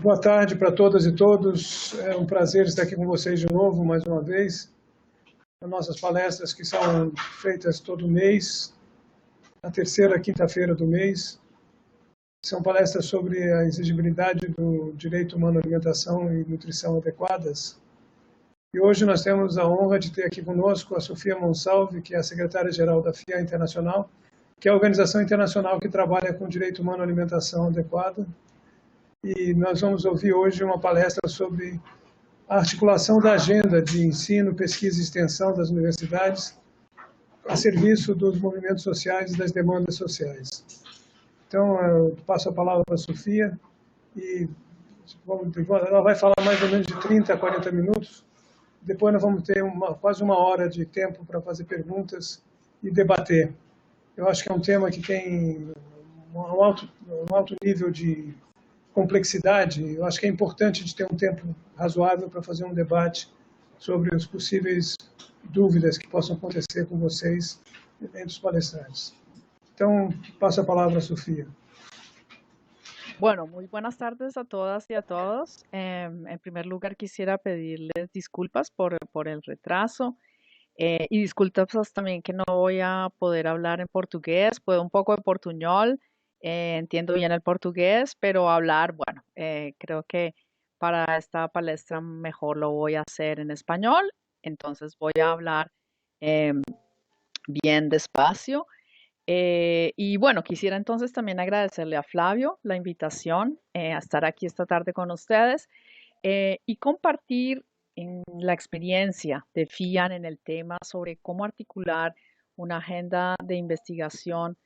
Boa tarde para todas e todos. É um prazer estar aqui com vocês de novo, mais uma vez. As nossas palestras que são feitas todo mês, na terceira quinta-feira do mês. São palestras sobre a exigibilidade do direito humano à alimentação e nutrição adequadas. E hoje nós temos a honra de ter aqui conosco a Sofia Monsalve, que é a secretária-geral da FIA Internacional, que é a organização internacional que trabalha com direito humano à alimentação adequada. E nós vamos ouvir hoje uma palestra sobre a articulação da agenda de ensino, pesquisa e extensão das universidades a serviço dos movimentos sociais e das demandas sociais. Então, eu passo a palavra para a Sofia e ela vai falar mais ou menos de 30 a 40 minutos. Depois nós vamos ter quase uma hora de tempo para fazer perguntas e debater. Eu acho que é um tema que tem um alto nível de complexidade. Eu acho que é importante de ter um tempo razoável para fazer um debate sobre as possíveis dúvidas que possam acontecer com vocês entre os palestrantes. Então, passo a palavra a Sofía. Bueno, muy buenas tardes a todas y a todos. En primer lugar, quisiera pedirles disculpas por el retraso y disculpas también que no voy a poder hablar en portugués. Puedo un poco de portuñol, entiendo bien el portugués, pero hablar, bueno, creo que para esta palestra mejor lo voy a hacer en español. Entonces voy a hablar bien despacio. Y bueno, quisiera entonces también agradecerle a Flavio la invitación a estar aquí esta tarde con ustedes y compartir la experiencia de FIAN en el tema sobre cómo articular una agenda de investigación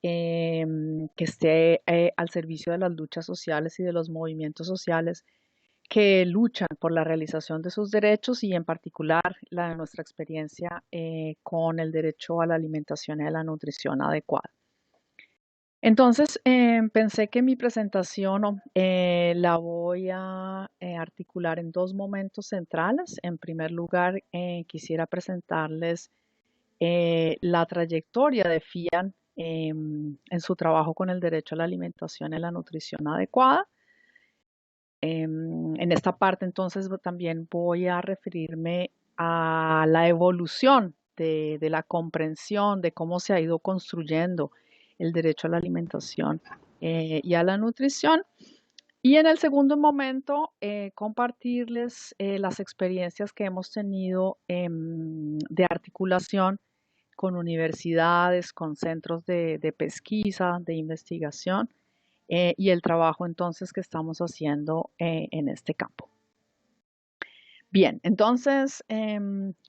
que esté al servicio de las luchas sociales y de los movimientos sociales que luchan por la realización de sus derechos y en particular la de nuestra experiencia con el derecho a la alimentación y a la nutrición adecuada. Entonces, pensé que mi presentación la voy a articular en dos momentos centrales. En primer lugar, quisiera presentarles la trayectoria de FIAN en su trabajo con el derecho a la alimentación y la nutrición adecuada. En esta parte, entonces, también voy a referirme a la evolución de la comprensión de cómo se ha ido construyendo el derecho a la alimentación y a la nutrición. Y en el segundo momento, compartirles las experiencias que hemos tenido de articulación con universidades, con centros de pesquisa, de investigación y el trabajo entonces que estamos haciendo en este campo. Bien, entonces,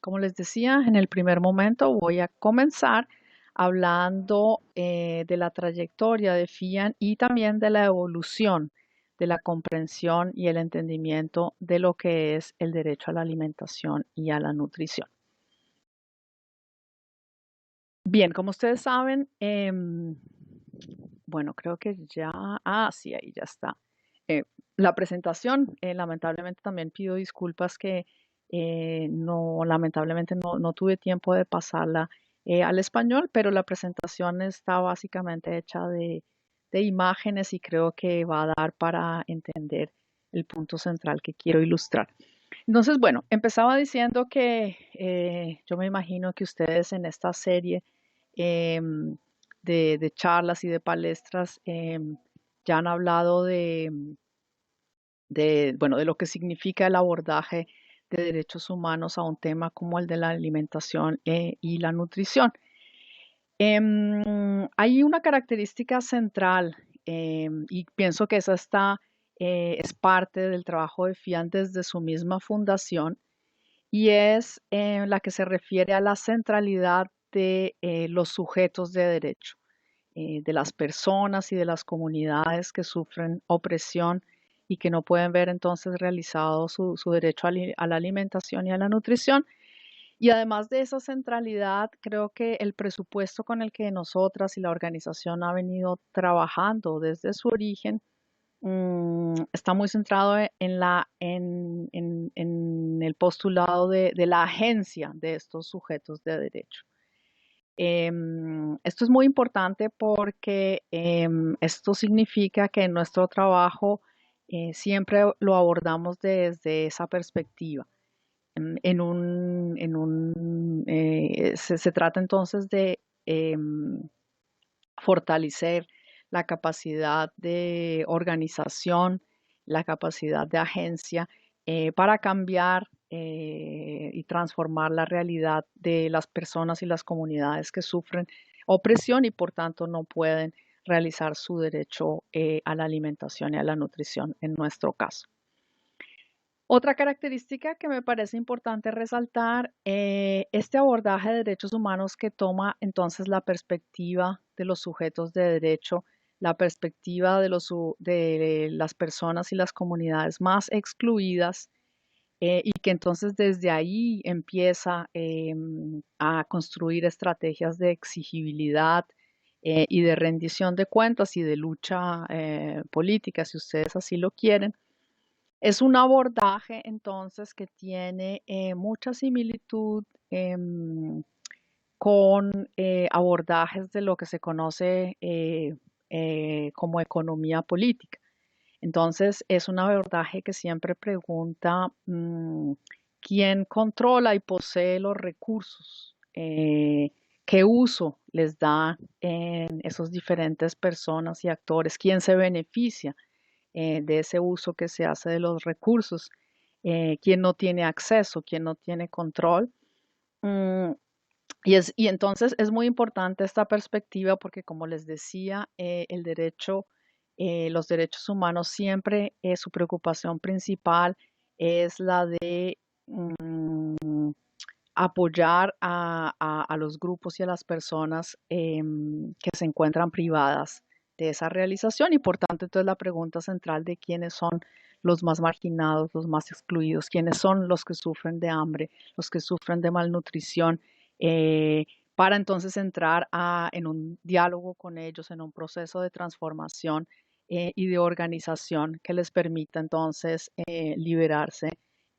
como les decía, en el primer momento voy a comenzar hablando de la trayectoria de FIAN y también de la evolución de la comprensión y el entendimiento de lo que es el derecho a la alimentación y a la nutrición. Bien, como ustedes saben, bueno, creo que ya, sí, ahí ya está. La presentación, lamentablemente también pido disculpas que lamentablemente no tuve tiempo de pasarla al español, pero la presentación está básicamente hecha de imágenes y creo que va a dar para entender el punto central que quiero ilustrar. Entonces, bueno, empezaba diciendo que yo me imagino que ustedes en esta serie de charlas y de palestras ya han hablado de lo que significa el abordaje de derechos humanos a un tema como el de la alimentación y la nutrición. Hay una característica central y pienso que esa es parte del trabajo de FIAN desde su misma fundación y es la que se refiere a la centralidad de los sujetos de derecho, de las personas y de las comunidades que sufren opresión y que no pueden ver entonces realizado su derecho a la alimentación y a la nutrición. Y además de esa centralidad, creo que el presupuesto con el que nosotras y la organización ha venido trabajando desde su origen está muy centrado en el postulado de la agencia de estos sujetos de derecho. Esto es muy importante porque esto significa que en nuestro trabajo siempre lo abordamos desde esa perspectiva. Se trata entonces de fortalecer la capacidad de organización, la capacidad de agencia para cambiar y transformar la realidad de las personas y las comunidades que sufren opresión y por tanto no pueden realizar su derecho a la alimentación y a la nutrición en nuestro caso. Otra característica que me parece importante resaltar, este abordaje de derechos humanos que toma entonces la perspectiva de los sujetos de derecho, la perspectiva de las personas y las comunidades más excluidas, y que entonces desde ahí empieza a construir estrategias de exigibilidad y de rendición de cuentas y de lucha política, si ustedes así lo quieren. Es un abordaje entonces que tiene mucha similitud con abordajes de lo que se conoce como economía política. Entonces es un abordaje que siempre pregunta quién controla y posee los recursos, qué uso les da en esos diferentes personas y actores, quién se beneficia de ese uso que se hace de los recursos, quién no tiene acceso, quién no tiene control. Mm, y entonces es muy importante esta perspectiva porque, como les decía, los derechos humanos siempre, su preocupación principal es la de apoyar a los grupos y a las personas que se encuentran privadas de esa realización y por tanto entonces la pregunta central de quiénes son los más marginados, los más excluidos, quiénes son los que sufren de hambre, los que sufren de malnutrición, eh, para entonces entrar en un diálogo con ellos, en un proceso de transformación y de organización que les permita entonces liberarse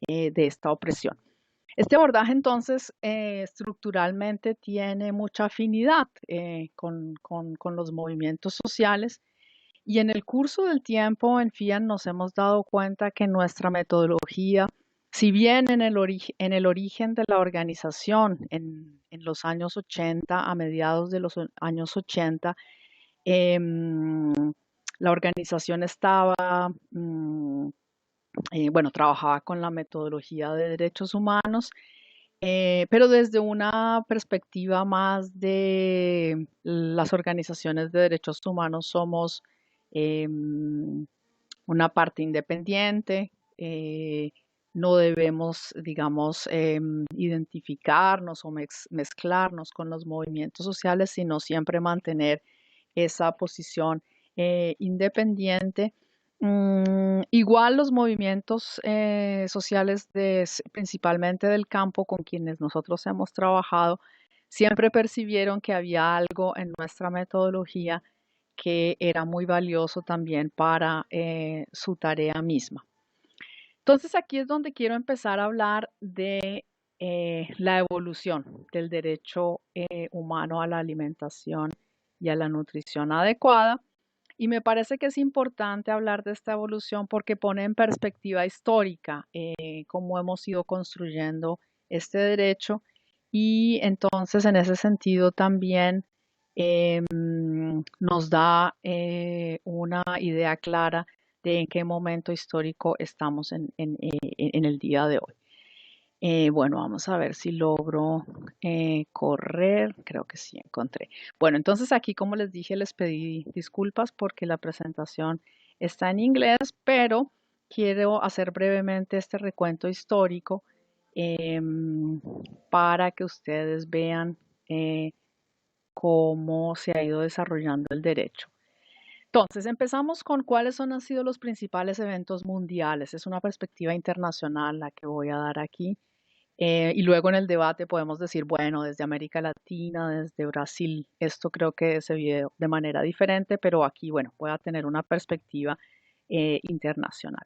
de esta opresión. Este abordaje entonces estructuralmente tiene mucha afinidad con los movimientos sociales y en el curso del tiempo en FIAN nos hemos dado cuenta que nuestra metodología, si bien en el origen de la organización en los años 80, a mediados de los años 80, em, la organización estaba bueno, trabajaba con la metodología de derechos humanos, pero desde una perspectiva más de las organizaciones de derechos humanos somos una parte independiente, no debemos, digamos, identificarnos o mezclarnos con los movimientos sociales, sino siempre mantener esa posición independiente. Igual los movimientos sociales principalmente del campo con quienes nosotros hemos trabajado, siempre percibieron que había algo en nuestra metodología que era muy valioso también para su tarea misma. Entonces aquí es donde quiero empezar a hablar de la evolución del derecho humano a la alimentación y a la nutrición adecuada. Y me parece que es importante hablar de esta evolución porque pone en perspectiva histórica cómo hemos ido construyendo este derecho y entonces en ese sentido también nos da una idea clara de en qué momento histórico estamos en el día de hoy. Bueno, vamos a ver si logro correr. Creo que sí encontré. Bueno, entonces aquí, como les dije, les pedí disculpas porque la presentación está en inglés, pero quiero hacer brevemente este recuento histórico para que ustedes vean cómo se ha ido desarrollando el derecho. Entonces, empezamos con cuáles han sido los principales eventos mundiales. Es una perspectiva internacional la que voy a dar aquí. Y luego en el debate podemos decir, bueno, desde América Latina, desde Brasil, esto creo que se vio de manera diferente, pero aquí, bueno, voy a tener una perspectiva internacional.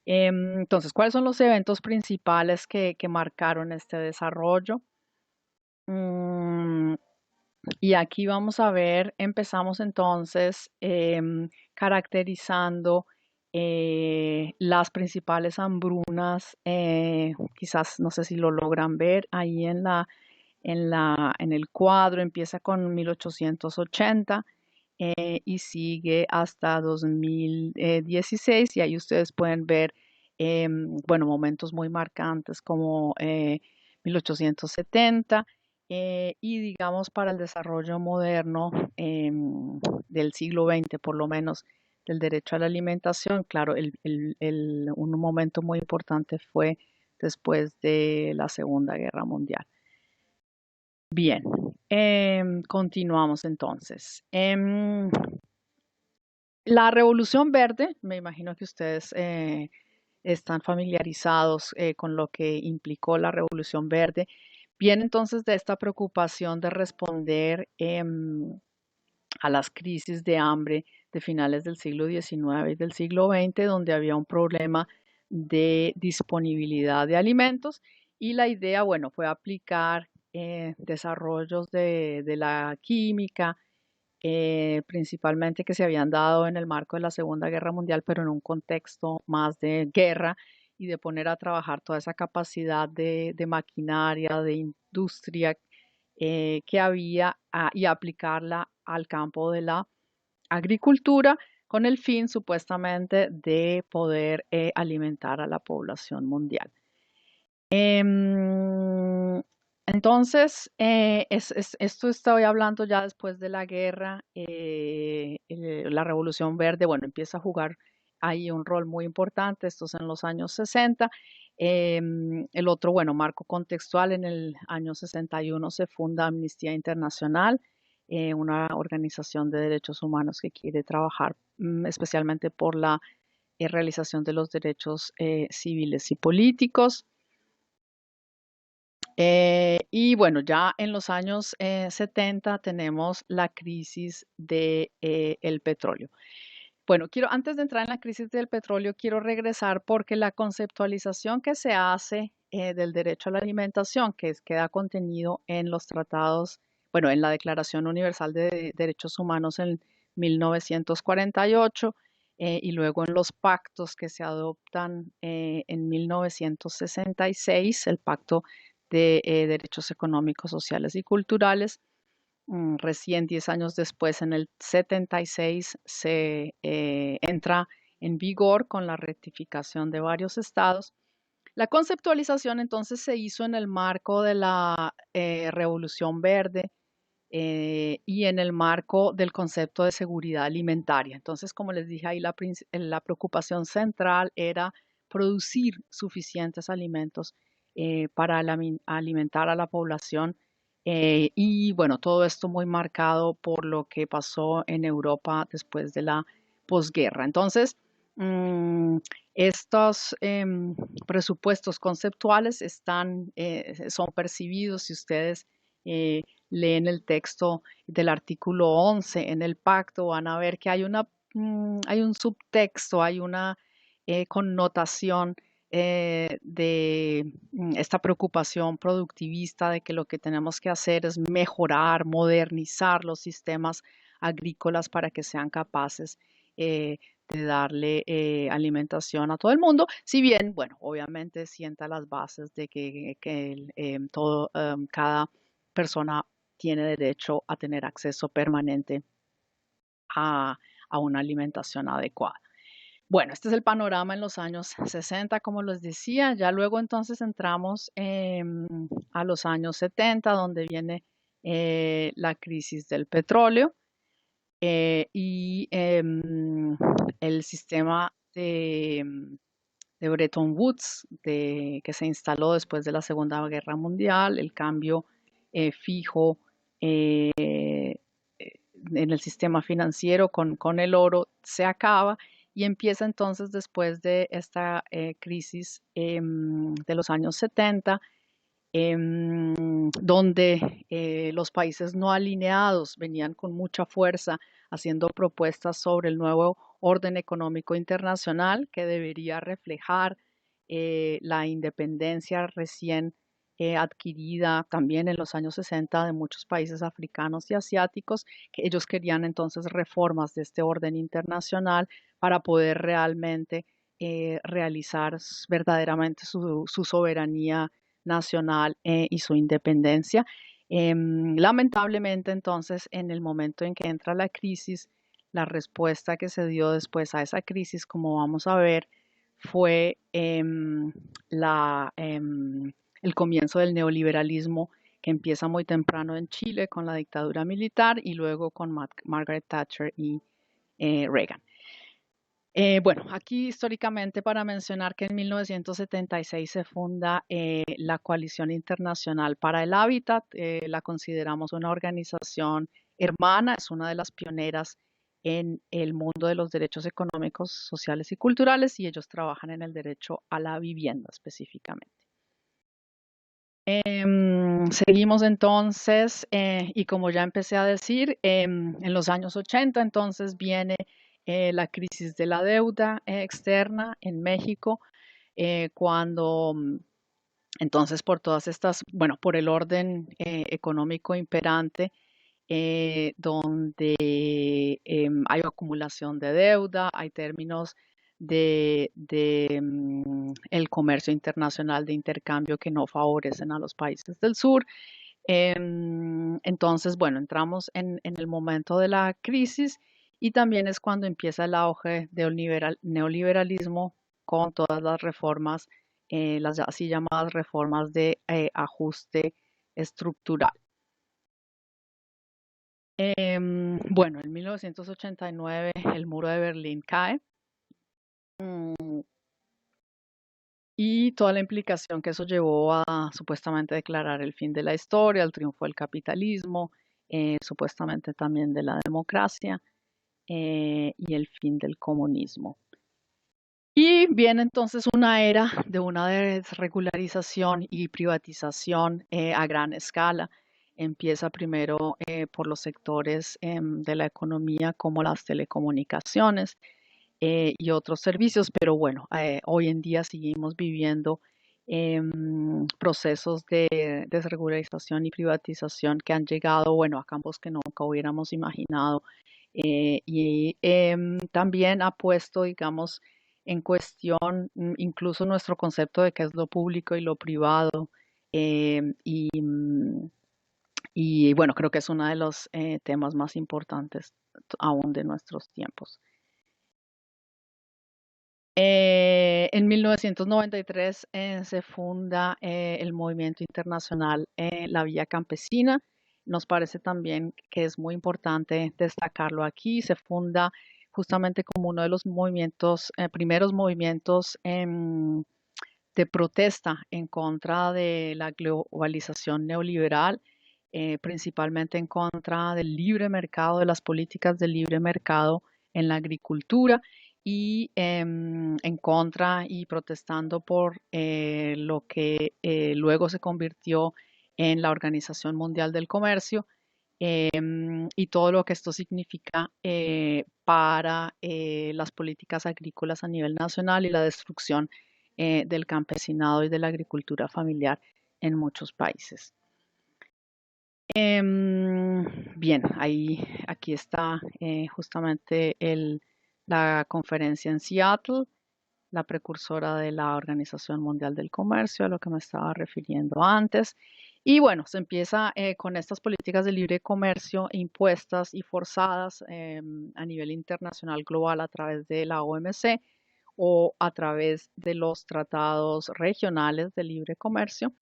Entonces, ¿cuáles son los eventos principales que marcaron este desarrollo? Y aquí vamos a ver, empezamos entonces caracterizando Las principales hambrunas, quizás no sé si lo logran ver ahí en el cuadro, empieza con 1880 y sigue hasta 2016 y ahí ustedes pueden ver, bueno, momentos muy marcantes como 1870 y digamos para el desarrollo moderno del siglo XX, por lo menos del derecho a la alimentación. Claro, un momento muy importante fue después de la Segunda Guerra Mundial. Bien, continuamos entonces. La Revolución Verde, me imagino que ustedes están familiarizados con lo que implicó la Revolución Verde. Viene entonces de esta preocupación de responder a las crisis de hambre de finales del siglo XIX y del siglo XX, donde había un problema de disponibilidad de alimentos y la idea, bueno, fue aplicar desarrollos de la química, principalmente que se habían dado en el marco de la Segunda Guerra Mundial, pero en un contexto más de guerra y de poner a trabajar toda esa capacidad de maquinaria, de industria que había y aplicarla al campo de la agricultura con el fin supuestamente de poder alimentar a la población mundial. Em, entonces, esto estoy hablando ya después de la guerra, la Revolución Verde, bueno, empieza a jugar ahí un rol muy importante, esto es en los años 60. El otro, bueno, marco contextual, en el año 61 se funda Amnistía Internacional, una organización de derechos humanos que quiere trabajar especialmente por la realización de los derechos civiles y políticos. Y bueno, ya en los años 70 tenemos la crisis del el petróleo. Bueno, antes de entrar en la crisis del petróleo, quiero regresar porque la conceptualización que se hace del derecho a la alimentación, queda contenido en los tratados, bueno, en la Declaración Universal de Derechos Humanos en 1948 y luego en los pactos que se adoptan en 1966, el Pacto de Derechos Económicos, Sociales y Culturales. Recién 10 años después, en el 76, se entra en vigor con la rectificación de varios estados. La conceptualización entonces se hizo en el marco de la Revolución Verde y en el marco del concepto de seguridad alimentaria. Entonces, como les dije ahí, la preocupación central era producir suficientes alimentos para alimentar a la población. Y bueno, todo esto muy marcado por lo que pasó en Europa después de la posguerra. Entonces, mm, estos presupuestos conceptuales son percibidos, si ustedes leen el texto del artículo 11 en el pacto, van a ver que hay un subtexto, hay una connotación de esta preocupación productivista de que lo que tenemos que hacer es mejorar, modernizar los sistemas agrícolas para que sean capaces de darle alimentación a todo el mundo, si bien, bueno, obviamente sienta las bases de que cada persona tiene derecho a tener acceso permanente a, a una alimentación adecuada. Bueno, este es el panorama en los años 60, como les decía. Ya luego entonces entramos a los años 70, donde viene la crisis del petróleo y el sistema de Bretton Woods, que se instaló después de la Segunda Guerra Mundial, el cambio fijo en el sistema financiero con el oro se acaba y empieza entonces después de esta crisis de los años 70, donde los países no alineados venían con mucha fuerza haciendo propuestas sobre el nuevo orden económico internacional que debería reflejar la independencia recién adquirida también en los años 60 de muchos países africanos y asiáticos, que ellos querían entonces reformas de este orden internacional para poder realmente realizar verdaderamente su soberanía nacional y su independencia. Lamentablemente, entonces, en el momento en que entra la crisis, la respuesta que se dio después a esa crisis, como vamos a ver, fue el comienzo del neoliberalismo, que empieza muy temprano en Chile con la dictadura militar y luego con Margaret Thatcher y Reagan. Bueno, aquí históricamente para mencionar que en 1976 se funda la Coalición Internacional para el Hábitat. La consideramos una organización hermana, es una de las pioneras en el mundo de los derechos económicos, sociales y culturales, y ellos trabajan en el derecho a la vivienda específicamente. Seguimos entonces, y como ya empecé a decir, en los años 80 entonces viene la crisis de la deuda externa en México, cuando entonces por todas estas, bueno, por el orden económico imperante, donde hay acumulación de deuda, hay términos de el comercio internacional de intercambio que no favorecen a los países del sur. Entonces, bueno, entramos en el momento de la crisis y también es cuando empieza el auge del neoliberalismo con todas las reformas, las así llamadas reformas de ajuste estructural. Bueno, en 1989 el muro de Berlín cae y toda la implicación que eso llevó a supuestamente declarar el fin de la historia, el triunfo del capitalismo, supuestamente también de la democracia y el fin del comunismo. Y viene entonces una era de una desregularización y privatización a gran escala. Empieza primero por los sectores de la economía como las telecomunicaciones y otros servicios, pero bueno, hoy en día seguimos viviendo procesos de desregularización y privatización que han llegado, bueno, a campos que nunca hubiéramos imaginado y también ha puesto, digamos, en cuestión incluso nuestro concepto de qué es lo público y lo privado. Y bueno, creo que es uno de los temas más importantes aún de nuestros tiempos. En 1993 se funda el movimiento internacional La Vía Campesina. Nos parece también que es muy importante destacarlo aquí. Se funda justamente como uno de los movimientos, primeros movimientos de protesta en contra de la globalización neoliberal, principalmente en contra del libre mercado, de las políticas del libre mercado en la agricultura y en contra y protestando por lo que luego se convirtió en la Organización Mundial del Comercio y todo lo que esto significa para las políticas agrícolas a nivel nacional y la destrucción del campesinado y de la agricultura familiar en muchos países. Bien, aquí está justamente la conferencia en Seattle, la precursora de la Organización Mundial del Comercio, a lo que me estaba refiriendo antes. Y bueno, se empieza con estas políticas de libre comercio impuestas y forzadas a nivel internacional global a través de la OMC o a través de los tratados regionales de libre comercio.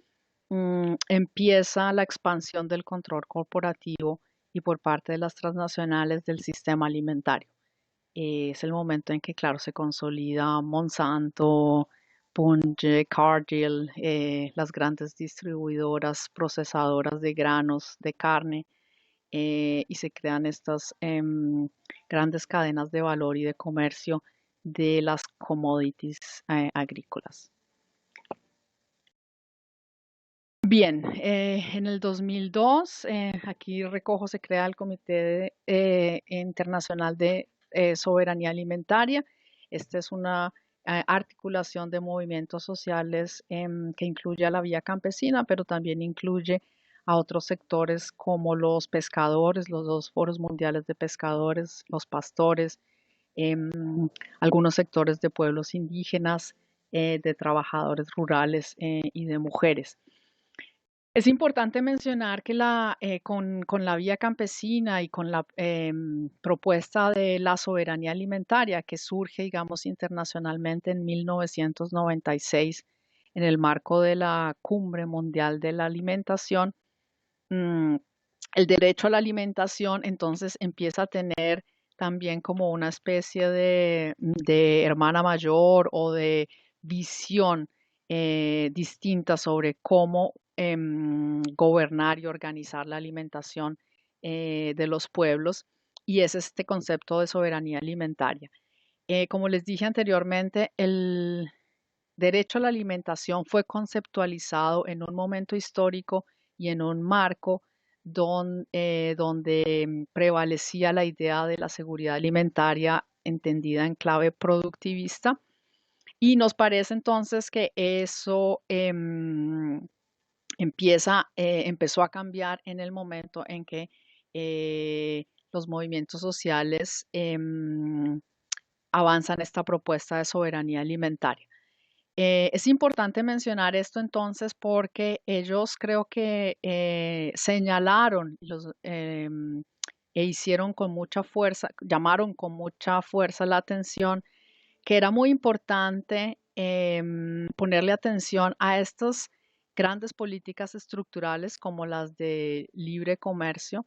Empieza la expansión del control corporativo y por parte de las transnacionales del sistema alimentario. Es el momento en que, claro, se consolida Monsanto, Bunge, Cargill, las grandes distribuidoras procesadoras de granos, de carne, y se crean estas grandes cadenas de valor y de comercio de las commodities agrícolas. Bien, en el 2002, aquí recojo, se crea el Comité Internacional de Soberanía Alimentaria. Esta es una articulación de movimientos sociales que incluye a la vía campesina, pero también incluye a otros sectores como los pescadores, los dos foros mundiales de pescadores, los pastores, algunos sectores de pueblos indígenas, de trabajadores rurales y de mujeres. Es importante mencionar que con la vía campesina y con la propuesta de la soberanía alimentaria que surge, digamos, internacionalmente en 1996 en el marco de la Cumbre Mundial de la Alimentación, mm, el derecho a la alimentación entonces empieza a tener también como una especie de hermana mayor o de visión distinta sobre cómo gobernar y organizar la alimentación de los pueblos, y es este concepto de soberanía alimentaria. Como les dije anteriormente, el derecho a la alimentación fue conceptualizado en un momento histórico y en un marco donde prevalecía la idea de la seguridad alimentaria entendida en clave productivista. Y nos parece entonces que eso empezó a cambiar en el momento en que los movimientos sociales avanzan esta propuesta de soberanía alimentaria. Es importante mencionar esto entonces porque ellos creo que señalaron e hicieron con mucha fuerza, llamaron con mucha fuerza la atención que era muy importante ponerle atención a estas grandes políticas estructurales como las de libre comercio,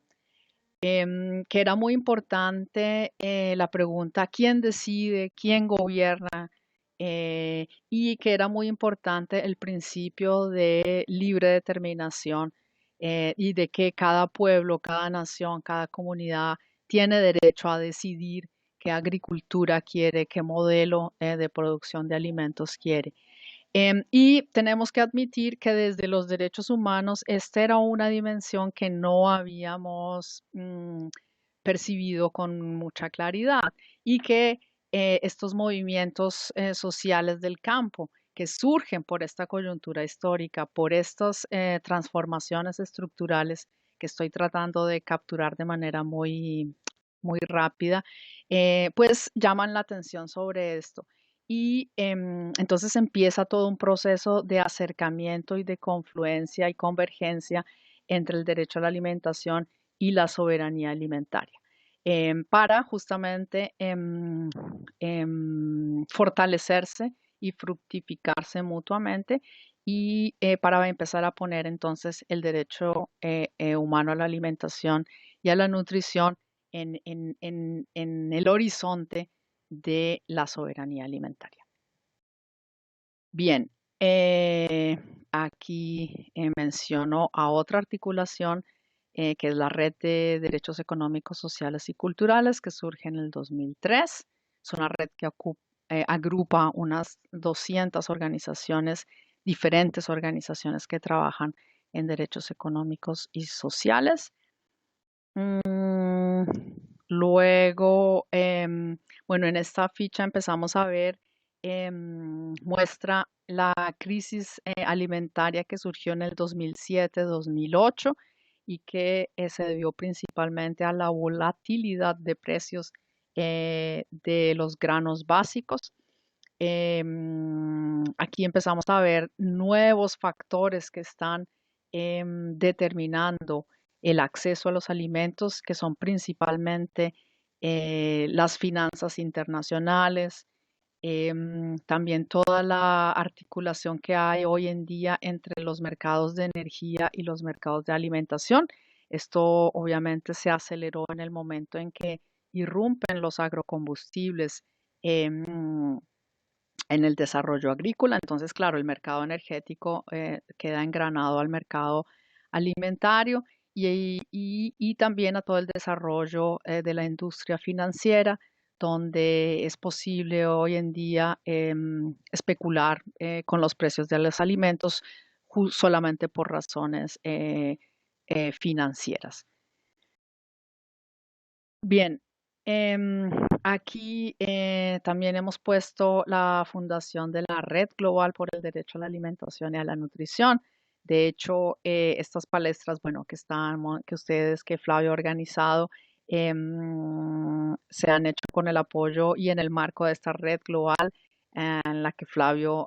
que era muy importante la pregunta ¿quién decide? ¿Quién gobierna? Y que era muy importante el principio de libre determinación y de que cada pueblo, cada nación, cada comunidad tiene derecho a decidir qué agricultura quiere, qué modelo de producción de alimentos quiere. Y tenemos que admitir que desde los derechos humanos esta era una dimensión que no habíamos percibido con mucha claridad y que estos movimientos sociales del campo que surgen por esta coyuntura histórica, por estas transformaciones estructurales que estoy tratando de capturar de manera muy rápida, pues llaman la atención sobre esto. Y entonces empieza todo un proceso de acercamiento y de confluencia y convergencia entre el derecho a la alimentación y la soberanía alimentaria, para justamente fortalecerse y fructificarse mutuamente y para empezar a poner entonces el derecho humano a la alimentación y a la nutrición en el horizonte de la soberanía alimentaria. Bien, aquí menciono a otra articulación que es la Red de Derechos Económicos, Sociales y Culturales que surge en el 2003. Es una red que agrupa unas 200 organizaciones, diferentes organizaciones que trabajan en derechos económicos y sociales. Luego, bueno, en esta ficha empezamos a ver, muestra la crisis alimentaria que surgió en el 2007-2008 y que se debió principalmente a la volatilidad de precios de los granos básicos. Aquí empezamos a ver nuevos factores que están determinando el acceso a los alimentos, que son principalmente las finanzas internacionales, también toda la articulación que hay hoy en día entre los mercados de energía y los mercados de alimentación. Esto obviamente se aceleró en el momento en que irrumpen los agrocombustibles en el desarrollo agrícola. Entonces, claro, el mercado energético queda engranado al mercado alimentario y también a todo el desarrollo de la industria financiera, donde es posible hoy en día especular con los precios de los alimentos solamente por razones financieras. Bien, aquí también hemos puesto la fundación de la Red Global por el Derecho a la Alimentación y a la Nutrición. De hecho, estas palestras, bueno, que Flavio ha organizado, se han hecho con el apoyo y en el marco de esta red global en la que Flavio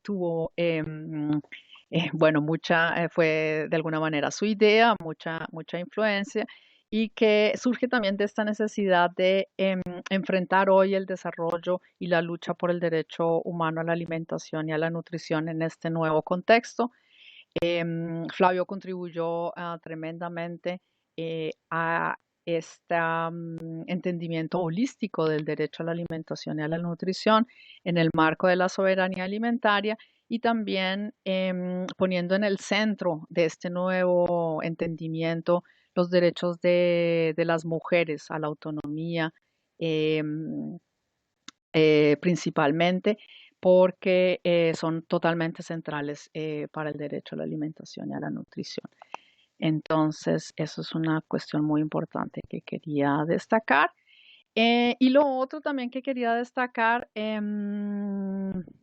tuvo, bueno, fue de alguna manera su idea, mucha influencia y que surge también de esta necesidad de enfrentar hoy el desarrollo y la lucha por el derecho humano a la alimentación y a la nutrición en este nuevo contexto. Flavio contribuyó tremendamente a este entendimiento holístico del derecho a la alimentación y a la nutrición en el marco de la soberanía alimentaria y también poniendo en el centro de este nuevo entendimiento los derechos de las mujeres a la autonomía, em, principalmente porque son totalmente centrales para el derecho a la alimentación y a la nutrición. Entonces, eso es una cuestión muy importante que quería destacar. Y lo otro también que quería destacar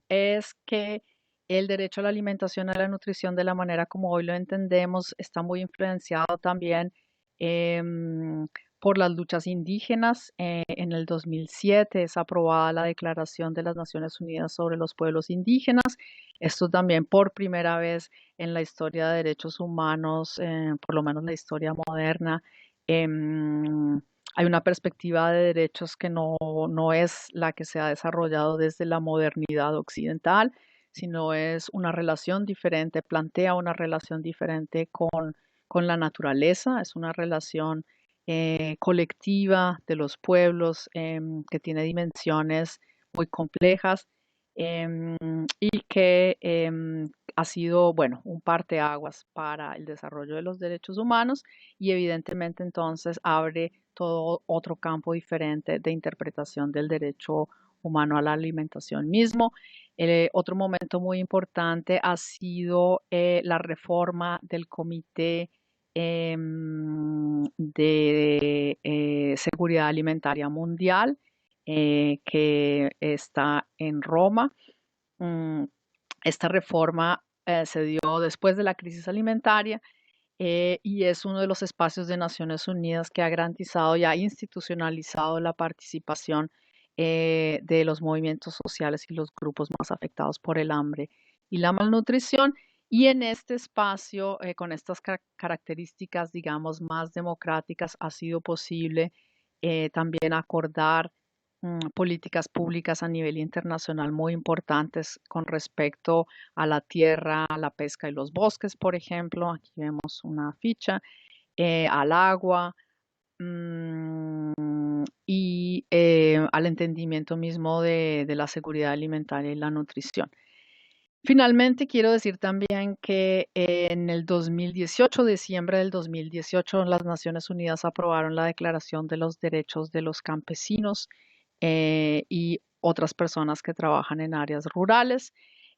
es que el derecho a la alimentación y a la nutrición de la manera como hoy lo entendemos está muy influenciado también em, por las luchas indígenas. En el 2007 es aprobada la Declaración de las Naciones Unidas sobre los Pueblos Indígenas. Esto también por primera vez en la historia de derechos humanos, por lo menos la historia moderna. Hay una perspectiva de derechos que no es la que se ha desarrollado desde la modernidad occidental, sino es una relación diferente, plantea una relación diferente con la naturaleza, es una relación colectiva de los pueblos que tiene dimensiones muy complejas em, y que ha sido, bueno, un parteaguas para el desarrollo de los derechos humanos y evidentemente entonces abre todo otro campo diferente de interpretación del derecho humano a la alimentación mismo. Otro momento muy importante ha sido la reforma del Comité de Seguridad Alimentaria Mundial que está en Roma. Mm, Esta reforma se dio después de la crisis alimentaria y es uno de los espacios de Naciones Unidas que ha garantizado y ha institucionalizado la participación de los movimientos sociales y los grupos más afectados por el hambre y la malnutrición. Y en este espacio, con estas características, digamos, más democráticas, ha sido posible también acordar políticas públicas a nivel internacional muy importantes con respecto a la tierra, a la pesca y los bosques, por ejemplo. Aquí vemos una ficha, al agua y al entendimiento mismo de la seguridad alimentaria y la nutrición. Finalmente, quiero decir también que en el 2018, diciembre del 2018, las Naciones Unidas aprobaron la Declaración de los Derechos de los Campesinos y otras personas que trabajan en áreas rurales.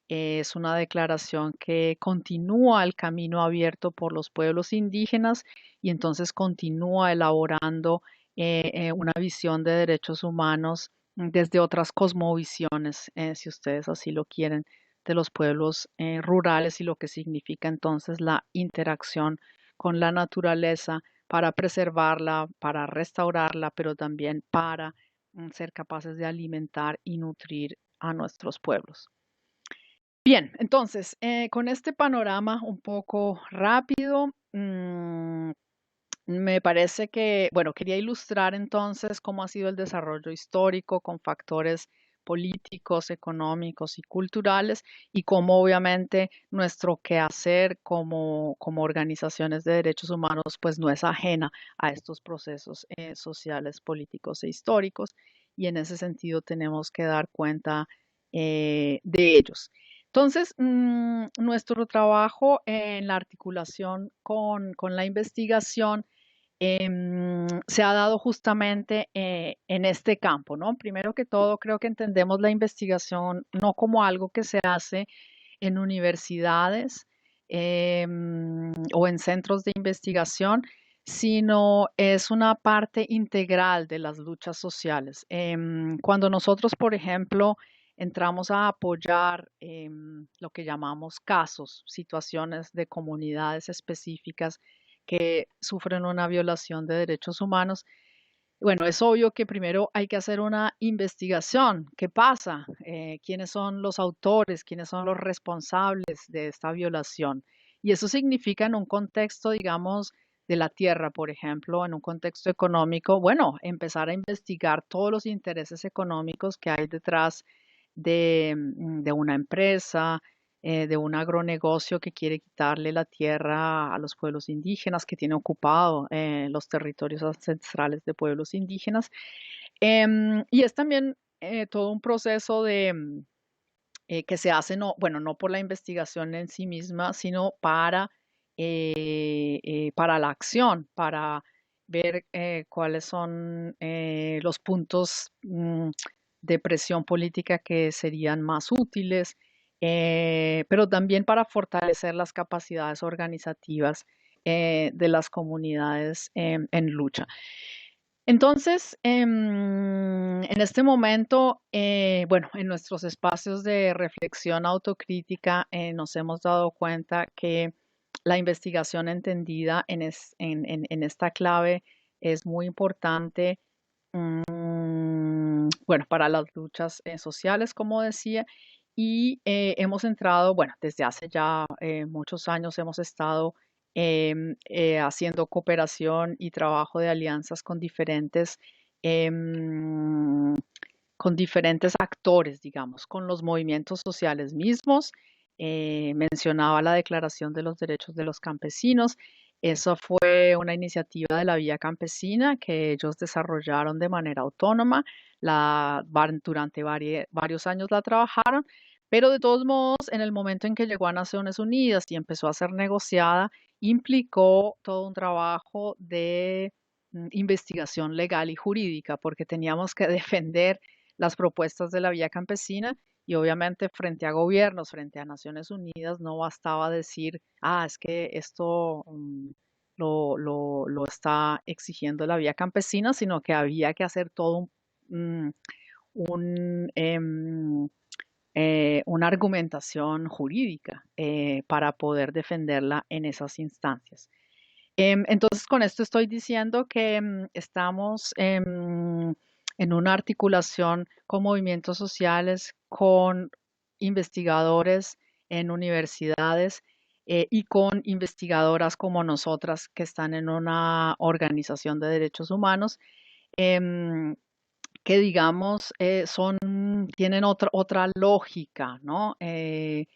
Es una declaración que continúa el camino abierto por los pueblos indígenas y entonces continúa elaborando una visión de derechos humanos desde otras cosmovisiones, si ustedes así lo quieren, de los pueblos rurales y lo que significa entonces la interacción con la naturaleza para preservarla, para restaurarla, pero también para ser capaces de alimentar y nutrir a nuestros pueblos. Bien, entonces, con este panorama un poco rápido, me parece que, bueno, quería ilustrar entonces cómo ha sido el desarrollo histórico con factores políticos, económicos y culturales y cómo obviamente nuestro quehacer como organizaciones de derechos humanos pues no es ajena a estos procesos sociales, políticos e históricos y en ese sentido tenemos que dar cuenta de ellos. Entonces, nuestro trabajo en la articulación con la investigación se ha dado justamente en este campo, ¿no? Primero que todo, creo que entendemos la investigación no como algo que se hace en universidades o en centros de investigación, sino es una parte integral de las luchas sociales. Cuando nosotros, por ejemplo, entramos a apoyar lo que llamamos casos, situaciones de comunidades específicas que sufren una violación de derechos humanos, bueno, es obvio que primero hay que hacer una investigación. ¿Qué pasa? ¿Quiénes son los autores? ¿Quiénes son los responsables de esta violación? Y eso significa en un contexto, digamos, de la tierra, por ejemplo, en un contexto económico, bueno, empezar a investigar todos los intereses económicos que hay detrás de una empresa, de un agronegocio que quiere quitarle la tierra a los pueblos indígenas, que tiene ocupado los territorios ancestrales de pueblos indígenas. Y es también todo un proceso que se hace, no, bueno, no por la investigación en sí misma, sino para la acción, para ver cuáles son los puntos de presión política que serían más útiles, pero también para fortalecer las capacidades organizativas de las comunidades en lucha. Entonces, en este momento, bueno, en nuestros espacios de reflexión autocrítica nos hemos dado cuenta que la investigación entendida en esta clave es muy importante, bueno, para las luchas sociales, como decía, y hemos entrado, bueno, desde hace ya muchos años hemos estado haciendo cooperación y trabajo de alianzas em, con diferentes actores, digamos, con los movimientos sociales mismos. Mencionaba la Declaración de los Derechos de los Campesinos. Eso fue una iniciativa de la Vía Campesina que ellos desarrollaron de manera autónoma. Durante varios años la trabajaron, pero de todos modos, en el momento en que llegó a Naciones Unidas y empezó a ser negociada, implicó todo un trabajo de investigación legal y jurídica, porque teníamos que defender las propuestas de la Vía Campesina y obviamente frente a gobiernos, frente a Naciones Unidas, no bastaba decir, es que esto lo está exigiendo la Vía Campesina, sino que había que hacer todo mm, un, una argumentación jurídica para poder defenderla en esas instancias. Entonces, con esto estoy diciendo que estamos en una articulación con movimientos sociales, con investigadores en universidades y con investigadoras como nosotras que están en una organización de derechos humanos, em, que digamos tienen otra lógica, ¿no? Eh,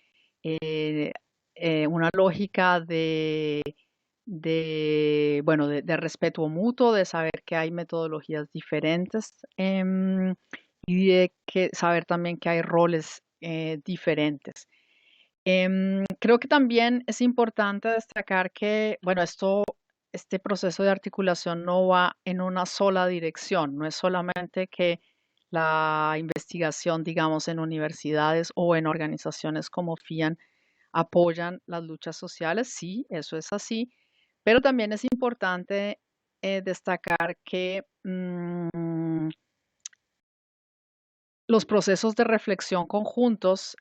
una lógica bueno, de respeto mutuo, de saber que hay metodologías diferentes y de saber también que hay roles diferentes. Creo que también es importante destacar que, bueno, este proceso de articulación no va en una sola dirección, no es solamente que la investigación, digamos, en universidades o en organizaciones como FIAN apoyan las luchas sociales, sí, eso es así, pero también es importante destacar que los procesos de reflexión conjuntos,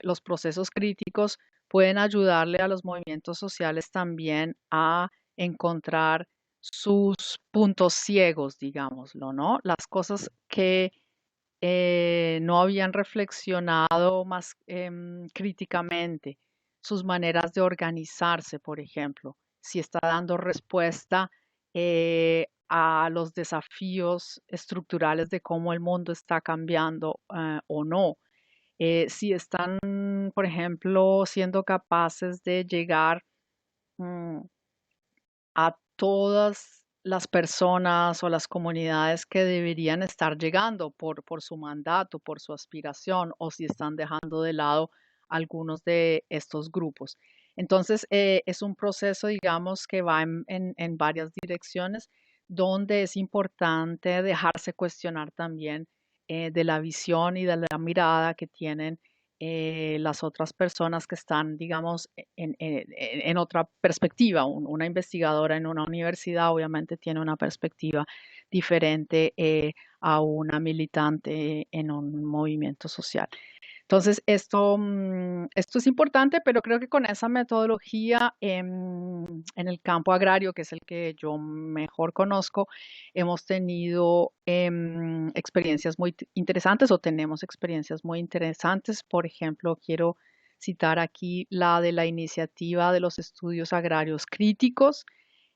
los procesos críticos, pueden ayudarle a los movimientos sociales también a encontrar sus puntos ciegos, digámoslo, ¿no? Las cosas que no habían reflexionado más críticamente, sus maneras de organizarse, por ejemplo, si está dando respuesta a los desafíos estructurales de cómo el mundo está cambiando o no. Si están, por ejemplo, siendo capaces de llegar mm, a todas las personas o las comunidades que deberían estar llegando por su mandato, por su aspiración, o si están dejando de lado algunos de estos grupos. Entonces, es un proceso, digamos, que va en varias direcciones, donde es importante dejarse cuestionar también de la visión y de la mirada que tienen las otras personas que están, digamos, en otra perspectiva. Una investigadora en una universidad obviamente tiene una perspectiva diferente a una militante en un movimiento social. Entonces, esto es importante, pero creo que con esa metodología en el campo agrario, que es el que yo mejor conozco, hemos tenido experiencias muy interesantes o tenemos experiencias muy interesantes. Por ejemplo, quiero citar aquí la de la iniciativa de los estudios agrarios críticos.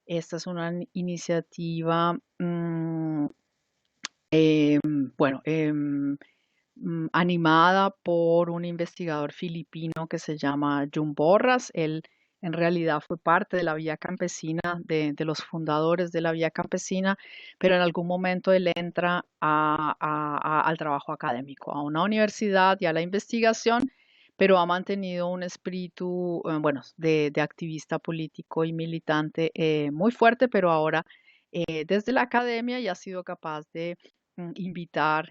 Esta es una iniciativa, bueno, animada por un investigador filipino que se llama Jun Borras. Él en realidad fue parte de la Vía Campesina, de los fundadores de la Vía Campesina, pero en algún momento él entra al trabajo académico, a una universidad y a la investigación, pero ha mantenido un espíritu, bueno, de activista político y militante muy fuerte, pero ahora desde la academia y ha sido capaz de invitar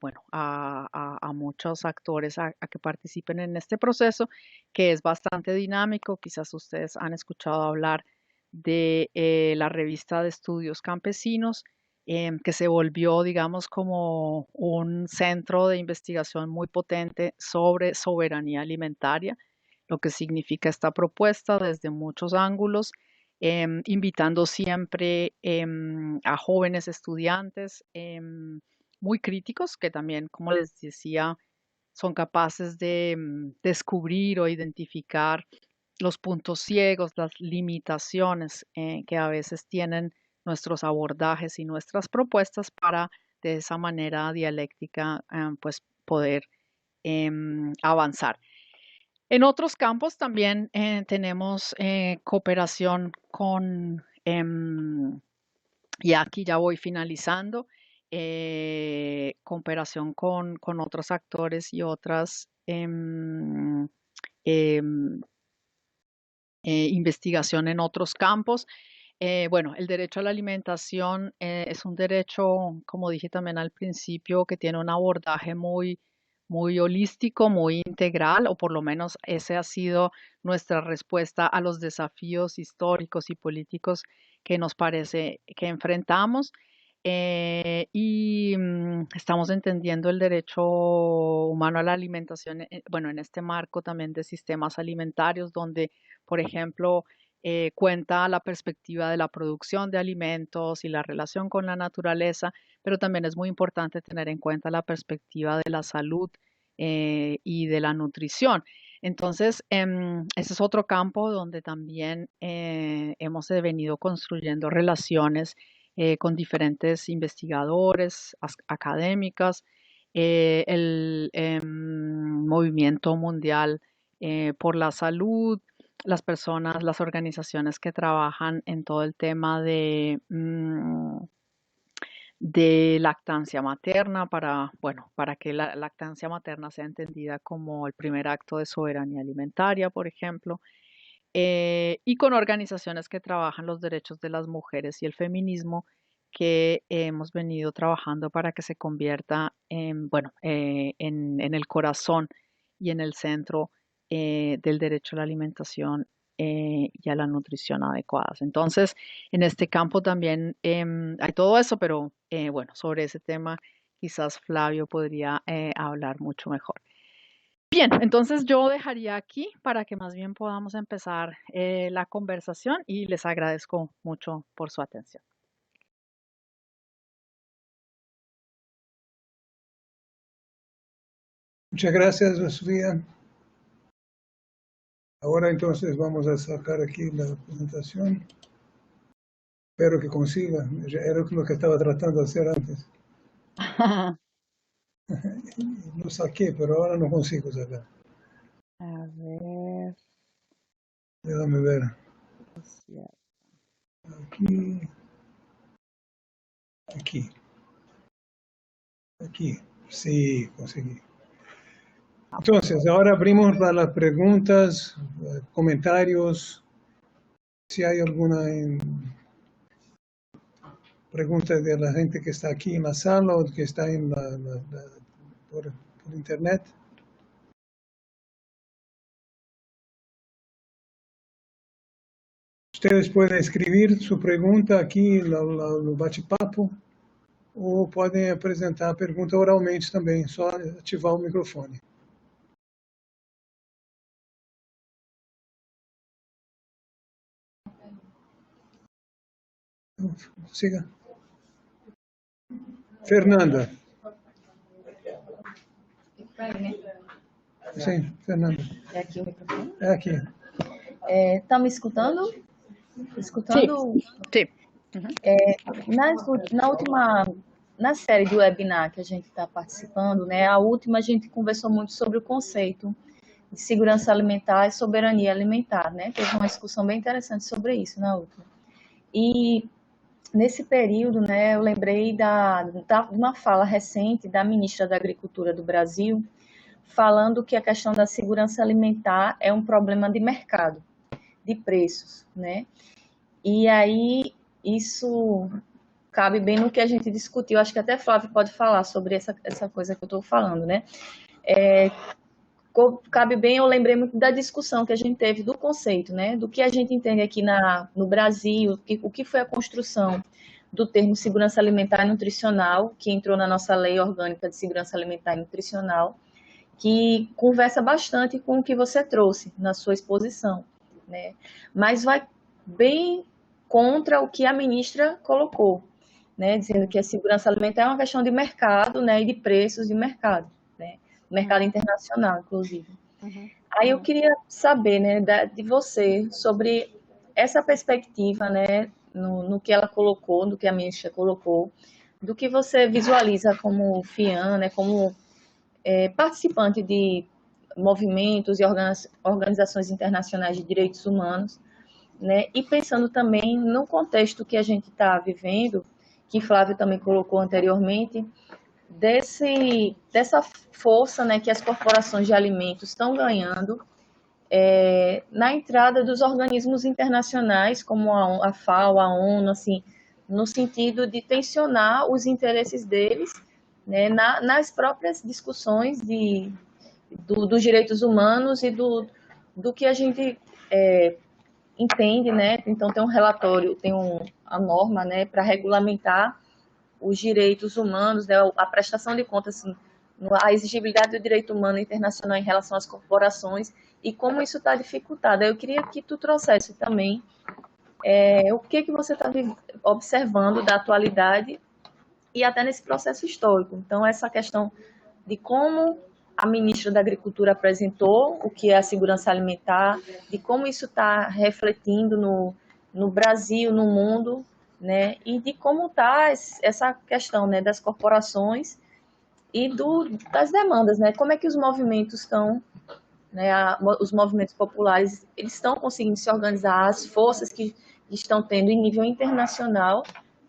bueno, a muchos actores a que participen en este proceso, que es bastante dinámico. Quizás ustedes han escuchado hablar de la revista de estudios campesinos, que se volvió, digamos, como un centro de investigación muy potente sobre soberanía alimentaria, lo que significa esta propuesta desde muchos ángulos, invitando siempre a jóvenes estudiantes muy críticos que también, como les decía, son capaces de descubrir o identificar los puntos ciegos, las limitaciones que a veces tienen nuestros abordajes y nuestras propuestas para de esa manera dialéctica pues poder avanzar. En otros campos también tenemos cooperación con, y aquí ya voy finalizando, cooperación con otros actores y otras em, investigación en otros campos. Bueno, el derecho a la alimentación es un derecho, como dije también al principio, que tiene un abordaje muy holístico, muy integral, o por lo menos esa ha sido nuestra respuesta a los desafíos históricos y políticos que nos parece que enfrentamos. Estamos entendiendo el derecho humano a la alimentación, bueno, en este marco también de sistemas alimentarios, donde, por ejemplo, cuenta la perspectiva de la producción de alimentos y la relación con la naturaleza, pero también es muy importante tener en cuenta la perspectiva de la salud y de la nutrición. Entonces, ese es otro campo donde también hemos venido construyendo relaciones con diferentes investigadores, académicas, el movimiento mundial por la salud, las personas, las organizaciones que trabajan en todo el tema de lactancia materna para, bueno, para que la lactancia materna sea entendida como el primer acto de soberanía alimentaria, por ejemplo, y con organizaciones que trabajan los derechos de las mujeres y el feminismo que hemos venido trabajando para que se convierta en, bueno, en el corazón y en el centro del derecho a la alimentación y a la nutrición adecuadas. Entonces, en este campo también hay todo eso, pero bueno, sobre ese tema quizás Flavio podría hablar mucho mejor. Bien, entonces yo dejaría aquí para que más bien podamos empezar la conversación y les agradezco mucho por su atención. Muchas gracias, Sofía. Ahora entonces vamos a sacar aquí la presentación. Espero que consiga. Era lo que estaba tratando de hacer antes. Lo saqué, pero ahora no consigo sacar. A ver. Déjame ver. Aquí. Aquí. Aquí. Sí, conseguí. Entonces, ahora abrimos para las preguntas, comentarios. Si hay alguna pregunta de la gente que está aquí en la sala o que está en por internet. Ustedes pueden escribir su pregunta aqui no bate-papo ou podem apresentar a pergunta oralmente também, só ativar o microfone. Siga. Fernanda. Sim, Fernanda. É aqui o microfone? É aqui. Tá me escutando? Escutando? Sí. Na série do webinar que a gente está participando, né, a última a gente conversou muito sobre o conceito de segurança alimentar e soberania alimentar, né? Teve uma discussão bem interessante sobre isso na última. E nesse período, né, eu lembrei de uma fala recente da ministra da Agricultura do Brasil, falando que a questão da segurança alimentar é um problema de mercado, de preços, né? E aí isso cabe bem no que a gente discutiu, acho que até Flávio pode falar sobre essa coisa que eu estou falando, né? Cabe bem, eu lembrei muito da discussão que a gente teve do conceito, né? Do que a gente entende aqui no Brasil, o que foi a construção do termo segurança alimentar e nutricional, que entrou na nossa lei orgânica de segurança alimentar e nutricional, que conversa bastante com o que você trouxe na sua exposição, né? Mas vai bem contra o que a ministra colocou, né? Dizendo que a segurança alimentar é uma questão de mercado, né? E de preços de mercado, né? Mercado internacional, inclusive. Aí eu queria saber, né, de você sobre essa perspectiva, né, no que ela colocou, no que a ministra colocou, do que você visualiza como FIAN, né, como participante de movimentos e organizações internacionais de direitos humanos, né? E pensando também no contexto que a gente está vivendo, que Flávio também colocou anteriormente, dessa força, né, que as corporações de alimentos estão ganhando na entrada dos organismos internacionais, como a FAO, a ONU, assim, no sentido de tensionar os interesses deles, né, nas próprias discussões dos direitos humanos e do que a gente entende, né? Então tem um relatório, a norma, né, para regulamentar os direitos humanos, né, a prestação de contas, assim, a exigibilidade do direito humano internacional em relação às corporações e como isso está dificultado. Eu queria que tu trouxesse também o que você está observando da atualidade e até nesse processo histórico. Então, essa questão de como a ministra da Agricultura apresentou o que é a segurança alimentar, de como isso está refletindo no Brasil, no mundo, né, e de como está essa questão, né, das corporações e das demandas, né, como é que os movimentos estão, né, os movimentos populares, eles estão conseguindo se organizar, as forças que estão tendo em nível internacional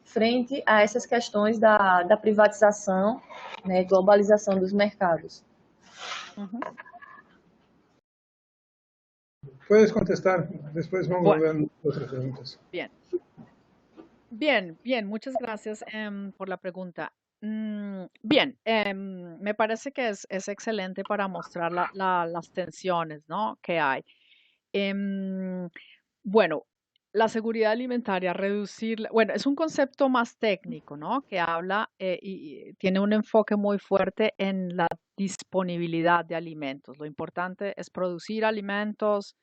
frente a essas questões da privatização, né, globalização dos mercados. Puedes contestar, después vamos a ver otras preguntas. Bien, muchas gracias por la pregunta. Bien, me parece que es excelente para mostrar las tensiones, ¿no?, que hay. Bueno, la seguridad alimentaria, bueno, es un concepto más técnico, ¿no?, que habla y tiene un enfoque muy fuerte en la disponibilidad de alimentos. Lo importante es producir alimentos,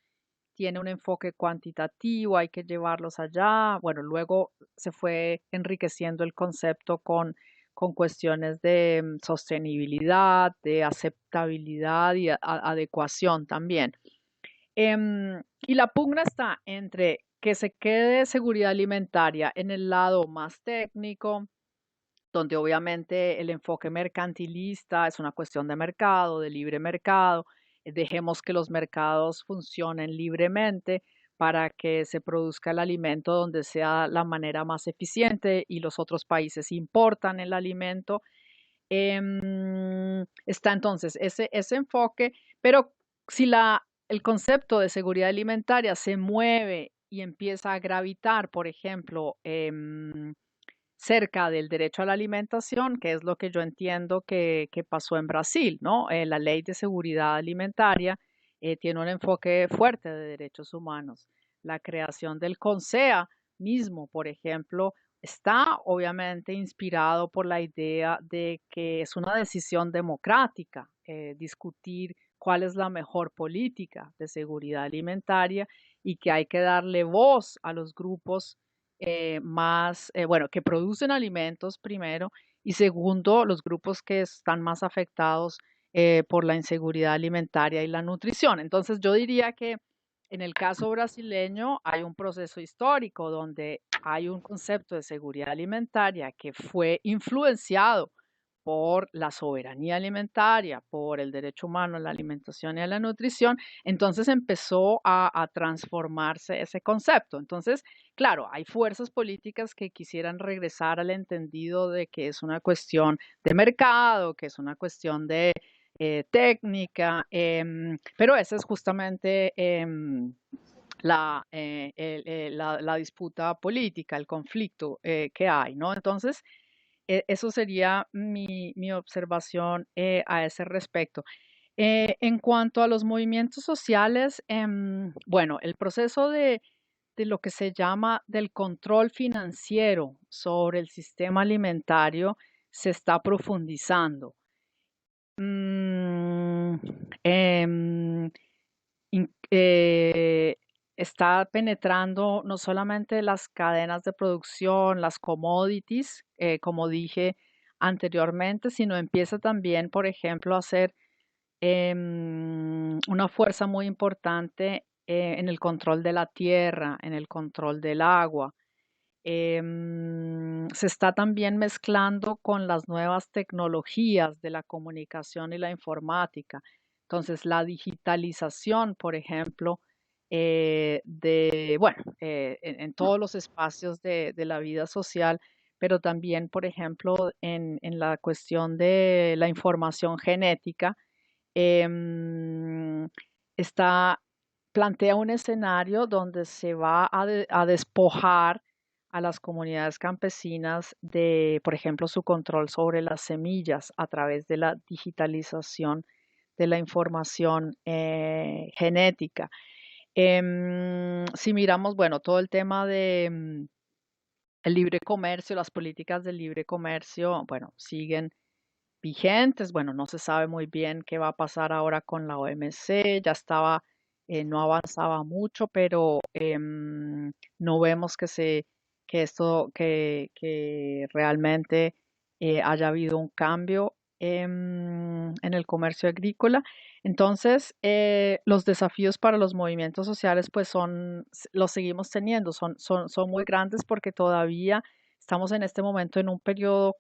tiene un enfoque cuantitativo, hay que llevarlos allá. Bueno, luego se fue enriqueciendo el concepto con cuestiones de sostenibilidad, de aceptabilidad y adecuación también. Y la pugna está entre que se quede seguridad alimentaria en el lado más técnico, donde obviamente el enfoque mercantilista es una cuestión de mercado, de libre mercado. Dejemos que los mercados funcionen libremente para que se produzca el alimento donde sea la manera más eficiente y los otros países importan el alimento. Está entonces ese enfoque, pero si el concepto de seguridad alimentaria se mueve y empieza a gravitar, por ejemplo, cerca del derecho a la alimentación, que es lo que yo entiendo que pasó en Brasil, ¿no? La ley de seguridad alimentaria tiene un enfoque fuerte de derechos humanos. la creación del CONSEA mismo, por ejemplo, está obviamente inspirado por la idea de que es una decisión democrática discutir cuál es la mejor política de seguridad alimentaria y que hay que darle voz a los grupos bueno, que producen alimentos primero y segundo, los grupos que están más afectados por la inseguridad alimentaria y la nutrición. Entonces yo diría que en el caso brasileño hay un proceso histórico donde hay un concepto de seguridad alimentaria que fue influenciado por la soberanía alimentaria, por el derecho humano a la alimentación y a la nutrición, entonces empezó a transformarse ese concepto. Entonces, claro, hay fuerzas políticas que quisieran regresar al entendido de que es una cuestión de mercado, que es una cuestión de técnica, pero esa es justamente la disputa política, el conflicto que hay, ¿no? Entonces, eso sería mi observación a ese respecto. En cuanto a los movimientos sociales, bueno, el proceso de lo que se llama del control financiero sobre el sistema alimentario se está profundizando. Mm, em, está penetrando no solamente las cadenas de producción, las commodities, como dije anteriormente, sino empieza también, por ejemplo, a ser una fuerza muy importante en el control de la tierra, en el control del agua. Se está también mezclando con las nuevas tecnologías de la comunicación y la informática. Entonces, la digitalización, por ejemplo, bueno, en todos los espacios de la vida social, pero también, por ejemplo, en la cuestión de la información genética, em, está, plantea un escenario donde se va a despojar a las comunidades campesinas de, por ejemplo, su control sobre las semillas a través de la digitalización de la información genética. Si miramos, bueno, todo el tema de el libre comercio, las políticas del libre comercio, bueno, siguen vigentes. Bueno, no se sabe muy bien qué va a pasar ahora con la OMC, ya estaba, no avanzaba mucho, pero no vemos que realmente haya habido un cambio en el comercio agrícola. Entonces, los desafíos para los movimientos sociales, pues los seguimos teniendo, son muy grandes porque todavía estamos en este momento en un periodo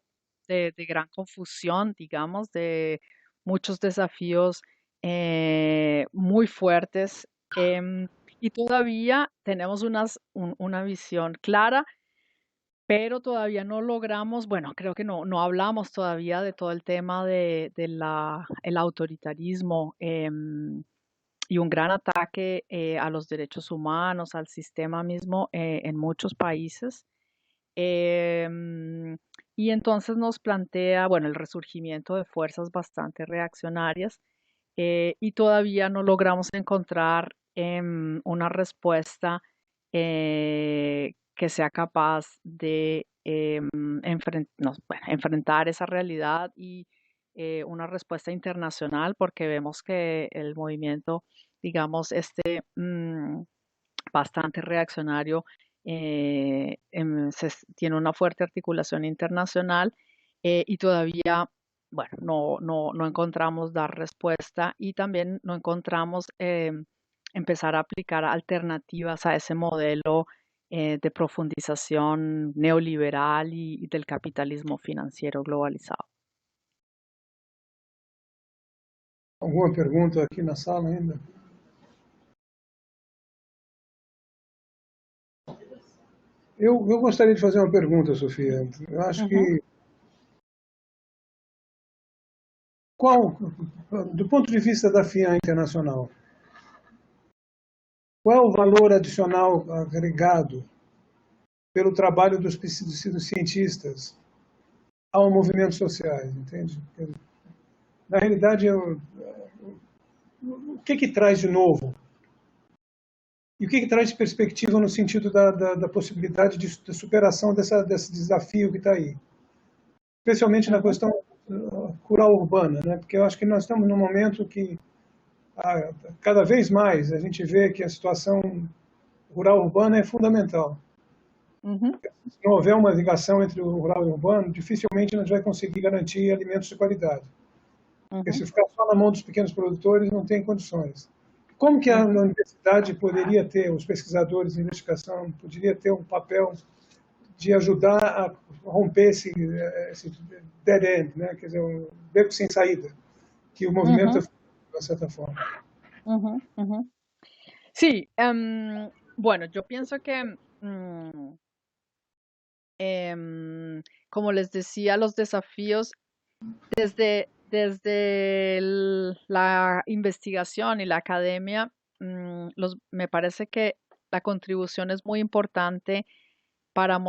de gran confusión, digamos, de muchos desafíos muy fuertes. Y todavía tenemos una visión clara, pero todavía no logramos, bueno, creo que no hablamos todavía de todo el tema el autoritarismo y un gran ataque a los derechos humanos, al sistema mismo en muchos países. Em, y entonces nos plantea, bueno, el resurgimiento de fuerzas bastante reaccionarias y todavía no logramos encontrar una respuesta que sea capaz de enfrentar esa realidad y una respuesta internacional, porque vemos que el movimiento, digamos, bastante reaccionario, tiene una fuerte articulación internacional y todavía, bueno, no encontramos dar respuesta y también no encontramos empezar a aplicar alternativas a ese modelo de profundización neoliberal y del capitalismo financiero globalizado. Alguma pergunta aqui na sala ainda? Eu gostaria de fazer uma pergunta, Sofia. Eu acho que do ponto de vista da FIAN Internacional, qual é o valor adicional agregado pelo trabalho dos cientistas ao movimentos sociais, entende? Na realidade, o que traz de novo E o que traz de perspectiva no sentido da possibilidade de superação desse desafio que está aí? Especialmente na Ujú, questão rural-urbana, né? Porque eu acho que nós estamos num momento que, cada vez mais, a gente vê que a situação rural-urbana é fundamental. ujú, Se não houver uma ligação entre o rural e o urbano, dificilmente a gente vai conseguir garantir alimentos de qualidade. Porque ujú, se ficar só na mão dos pequenos produtores, não tem condições. Como que a ujú, universidade poderia ter, os pesquisadores de investigação, poderia ter um papel de ajudar a romper esse dead end, né? Quer dizer, um beco sem saída, que o movimento, ujú, de certa forma. ujú, ujú. Sí, bueno, yo pienso que, mm, como les decía, los desafíos desde la investigación y la academia, me parece que la contribución es muy importante para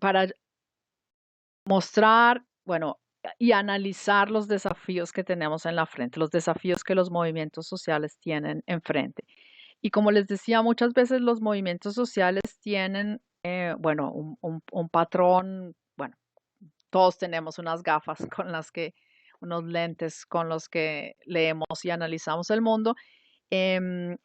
para mostrar, bueno, y analizar los desafíos que tenemos en la frente, los desafíos que los movimientos sociales tienen enfrente. Y como les decía, muchas veces los movimientos sociales tienen, bueno, un patrón, bueno, todos tenemos unas gafas con las que, unos lentes con los que leemos y analizamos el mundo,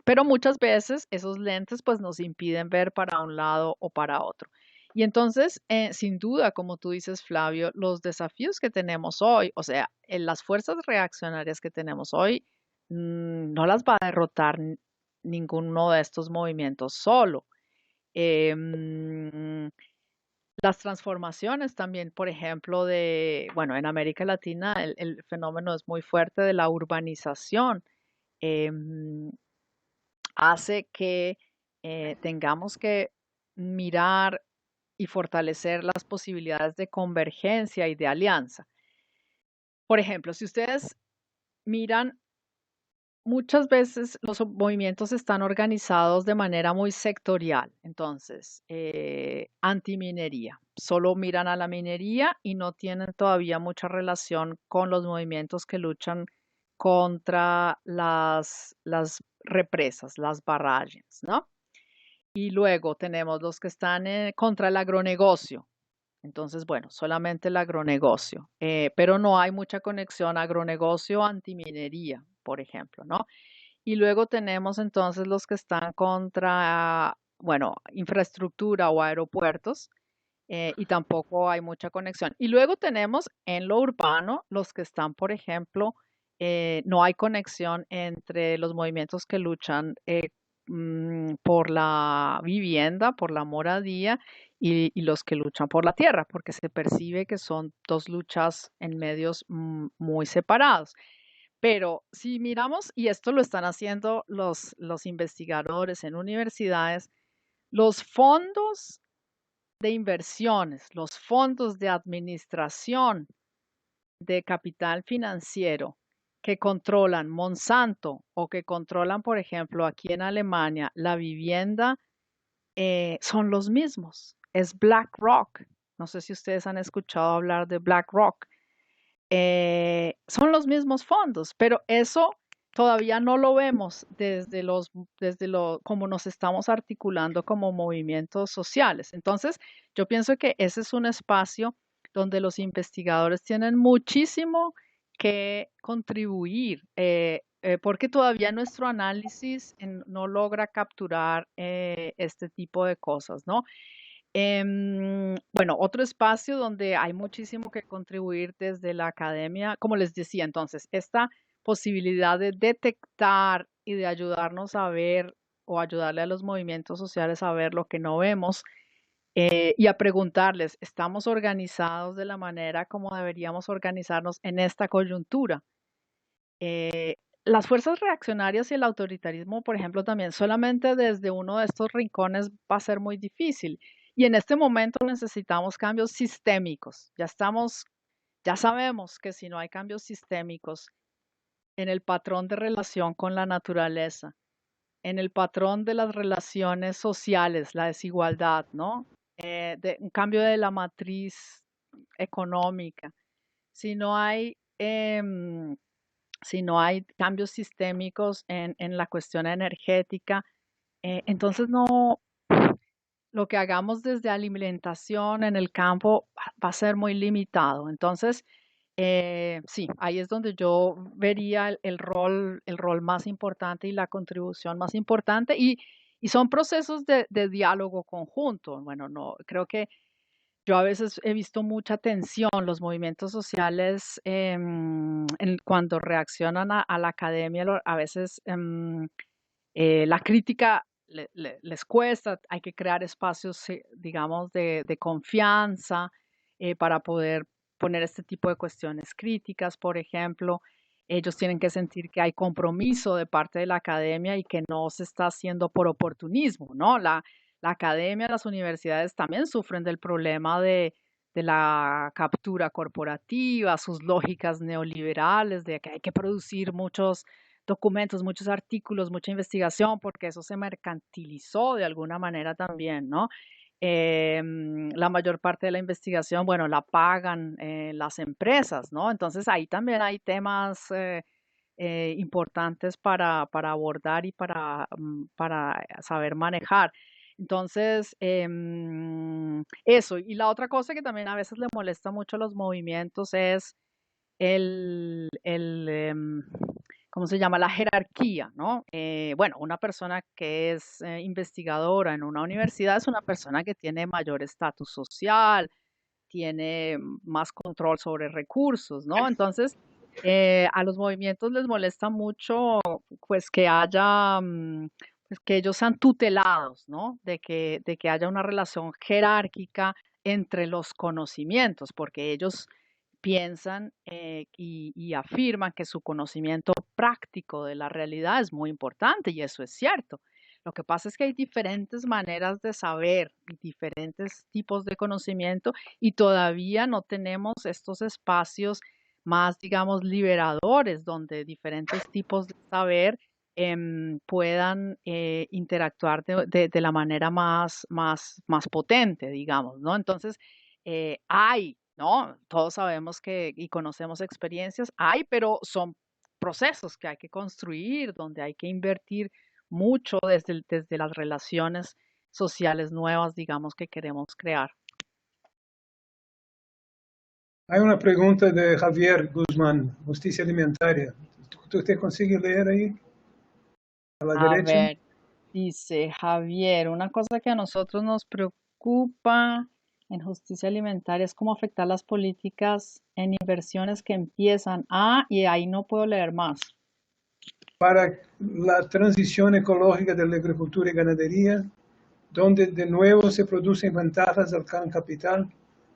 pero muchas veces esos lentes pues nos impiden ver para un lado o para otro. Y entonces, sin duda, como tú dices, Flavio, los desafíos que tenemos hoy, o sea, las fuerzas reaccionarias que tenemos hoy, no las va a derrotar ninguno de estos movimientos solo. Em, las transformaciones también, por ejemplo, bueno, en América Latina el fenómeno es muy fuerte de la urbanización. em, Hace que tengamos que mirar y fortalecer las posibilidades de convergencia y de alianza. Por ejemplo, si ustedes miran, muchas veces los movimientos están organizados de manera muy sectorial. Entonces, antiminería, solo miran a la minería y no tienen todavía mucha relación con los movimientos que luchan contra las represas, las barragens, ¿no? Y luego tenemos los que están contra el agronegocio. Entonces, bueno, solamente el agronegocio, pero no hay mucha conexión agronegocio-antiminería, por ejemplo, ¿no? Y luego tenemos entonces los que están contra, bueno, infraestructura o aeropuertos, y tampoco hay mucha conexión. Y luego tenemos en lo urbano los que están, por ejemplo, no hay conexión entre los movimientos que luchan por la vivienda, por la moradía y los que luchan por la tierra, porque se percibe que son dos luchas en medios muy separados. Pero si miramos, y esto lo están haciendo los investigadores en universidades, los fondos de inversiones, los fondos de administración de capital financiero que controlan Monsanto o que controlan, por ejemplo, aquí en Alemania, la vivienda, son los mismos. Es BlackRock. No sé si ustedes han escuchado hablar de BlackRock. Son los mismos fondos, pero eso todavía no lo vemos como nos estamos articulando como movimientos sociales. Entonces, yo pienso que ese es un espacio donde los investigadores tienen muchísimo que contribuir, porque todavía nuestro análisis no logra capturar este tipo de cosas, ¿no? Bueno, otro espacio donde hay muchísimo que contribuir desde la academia, como les decía, entonces, esta posibilidad de detectar y de ayudarnos a ver o ayudarle a los movimientos sociales a ver lo que no vemos, y a preguntarles, ¿estamos organizados de la manera como deberíamos organizarnos en esta coyuntura? Las fuerzas reaccionarias y el autoritarismo, por ejemplo, también solamente desde uno de estos rincones va a ser muy difícil. Y en este momento necesitamos cambios sistémicos. Ya sabemos que si no hay cambios sistémicos en el patrón de relación con la naturaleza, en el patrón de las relaciones sociales, la desigualdad, ¿no? De un cambio de la matriz económica, si no hay si no hay cambios sistémicos en la cuestión energética, entonces no, lo que hagamos desde alimentación en el campo va a ser muy limitado. Entonces, sí, ahí es donde yo vería el rol más importante y la contribución más importante. Y son procesos de diálogo conjunto. Bueno, no, creo que yo a veces he visto mucha tensión, los movimientos sociales cuando reaccionan a la academia, a veces la crítica les cuesta, hay que crear espacios, digamos, de confianza para poder poner este tipo de cuestiones críticas, por ejemplo. Ellos tienen que sentir que hay compromiso de parte de la academia y que no se está haciendo por oportunismo, ¿no? La academia, las universidades también sufren del problema de la captura corporativa, sus lógicas neoliberales, de que hay que producir muchos documentos, muchos artículos, mucha investigación, porque eso se mercantilizó de alguna manera también, ¿no? La mayor parte de la investigación, bueno, la pagan las empresas, ¿no? Entonces ahí también hay temas importantes para abordar y para saber manejar. Entonces, eso. Y la otra cosa que también a veces le molesta mucho a los movimientos es el ¿cómo se llama? La jerarquía, ¿no? Bueno, una persona que es investigadora en una universidad es una persona que tiene mayor estatus social, tiene más control sobre recursos, ¿no? Entonces, a los movimientos les molesta mucho, pues, que haya, pues, que ellos sean tutelados, ¿no? De que haya una relación jerárquica entre los conocimientos, porque ellos piensan y afirman que su conocimiento práctico de la realidad es muy importante y eso es cierto. Lo que pasa es que hay diferentes maneras de saber y diferentes tipos de conocimiento y todavía no tenemos estos espacios más, digamos, liberadores donde diferentes tipos de saber puedan interactuar de la manera más potente, digamos, ¿no? Entonces, hay, ¿no? Todos sabemos que y conocemos experiencias, hay, pero son procesos que hay que construir, donde hay que invertir mucho desde las relaciones sociales nuevas, digamos, que queremos crear. Hay una pregunta de Javier Guzmán, justicia alimentaria. ¿Usted consigue leer ahí a la A derecha? ver, dice Javier, una cosa que a nosotros nos preocupa en justicia alimentaria es cómo afectar las políticas en inversiones que empiezan y ahí no puedo leer más. Para la transición ecológica de la agricultura y ganadería, donde de nuevo se producen ventajas al gran capital,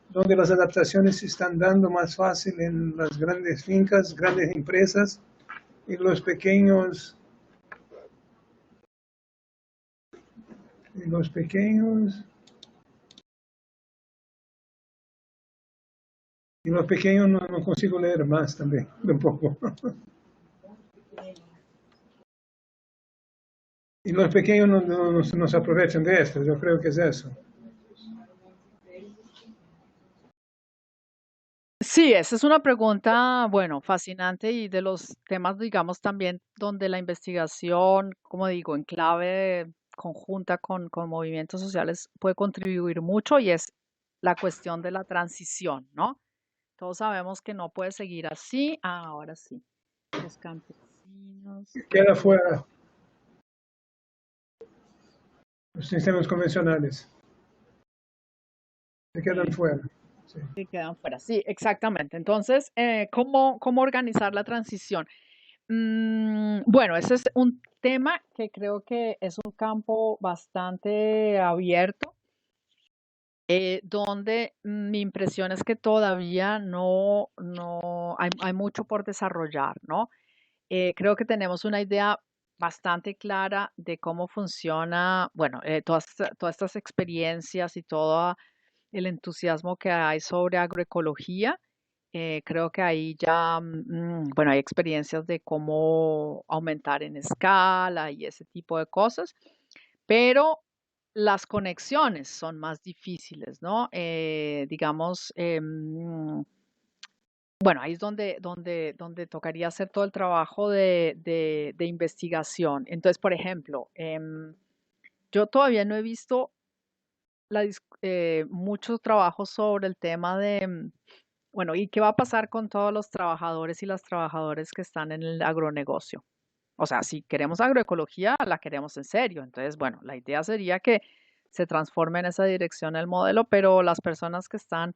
donde las adaptaciones se están dando más fácil en las grandes fincas, grandes empresas, y los pequeños y los pequeños no consigo leer más también, un poco. Y los pequeños no se aprovechan de esto, yo creo que es eso. Sí, esa es una pregunta, bueno, fascinante y de los temas, digamos, también donde la investigación, como digo, en clave conjunta con movimientos sociales puede contribuir mucho y es la cuestión de la transición, ¿no? Todos sabemos que no puede seguir así. Ahora sí, los campesinos. Queda fuera los sistemas convencionales, se quedan Sí, fuera. Sí. que quedan fuera. Sí, exactamente. Entonces, ¿cómo organizar la transición? Bueno, ese es un tema que creo que es un campo bastante abierto, donde mi impresión es que todavía no hay mucho por desarrollar, ¿no? Creo que tenemos una idea bastante clara de cómo funciona, bueno, todas estas experiencias y todo el entusiasmo que hay sobre agroecología. Creo que ahí ya, bueno, hay experiencias de cómo aumentar en escala y ese tipo de cosas, pero las conexiones son más difíciles, ¿no? Digamos, bueno, ahí es donde tocaría hacer todo el trabajo de investigación. Entonces, por ejemplo, yo todavía no he visto muchos trabajos sobre el tema de, bueno, ¿y qué va a pasar con todos los trabajadores y las trabajadoras que están en el agronegocio? O sea, si queremos agroecología, la queremos en serio. Entonces, bueno, la idea sería que se transforme en esa dirección el modelo, pero las personas que están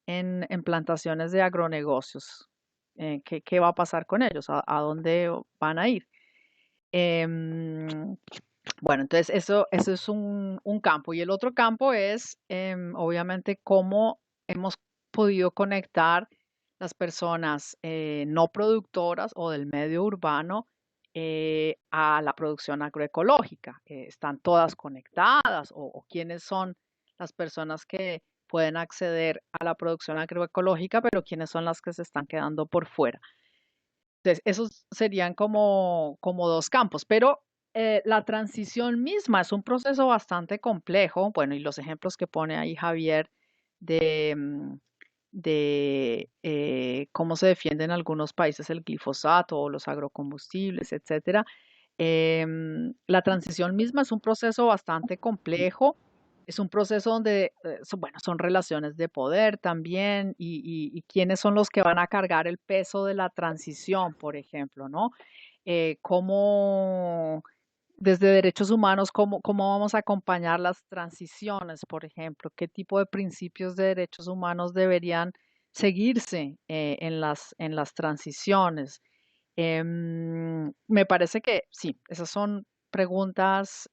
en plantaciones de agronegocios, ¿qué va a pasar con ellos? ¿A dónde van a ir? Em, bueno, entonces eso es un campo. Y el otro campo es, obviamente, cómo hemos podido conectar las personas no productoras o del medio urbano a la producción agroecológica. ¿Están todas conectadas o quiénes son las personas que pueden acceder a la producción agroecológica, pero quiénes son las que se están quedando por fuera? Entonces, esos serían como dos campos, pero la transición misma es un proceso bastante complejo. Bueno, y los ejemplos que pone ahí Javier de, cómo se defiende en algunos países el glifosato o los agrocombustibles, etcétera. La transición misma es un proceso bastante complejo. Es un proceso donde, bueno, son relaciones de poder también y quiénes son los que van a cargar el peso de la transición, por ejemplo, ¿no? Cómo, desde derechos humanos, cómo vamos a acompañar las transiciones, por ejemplo, qué tipo de principios de derechos humanos deberían seguirse en las transiciones. Me parece que sí, esas son preguntas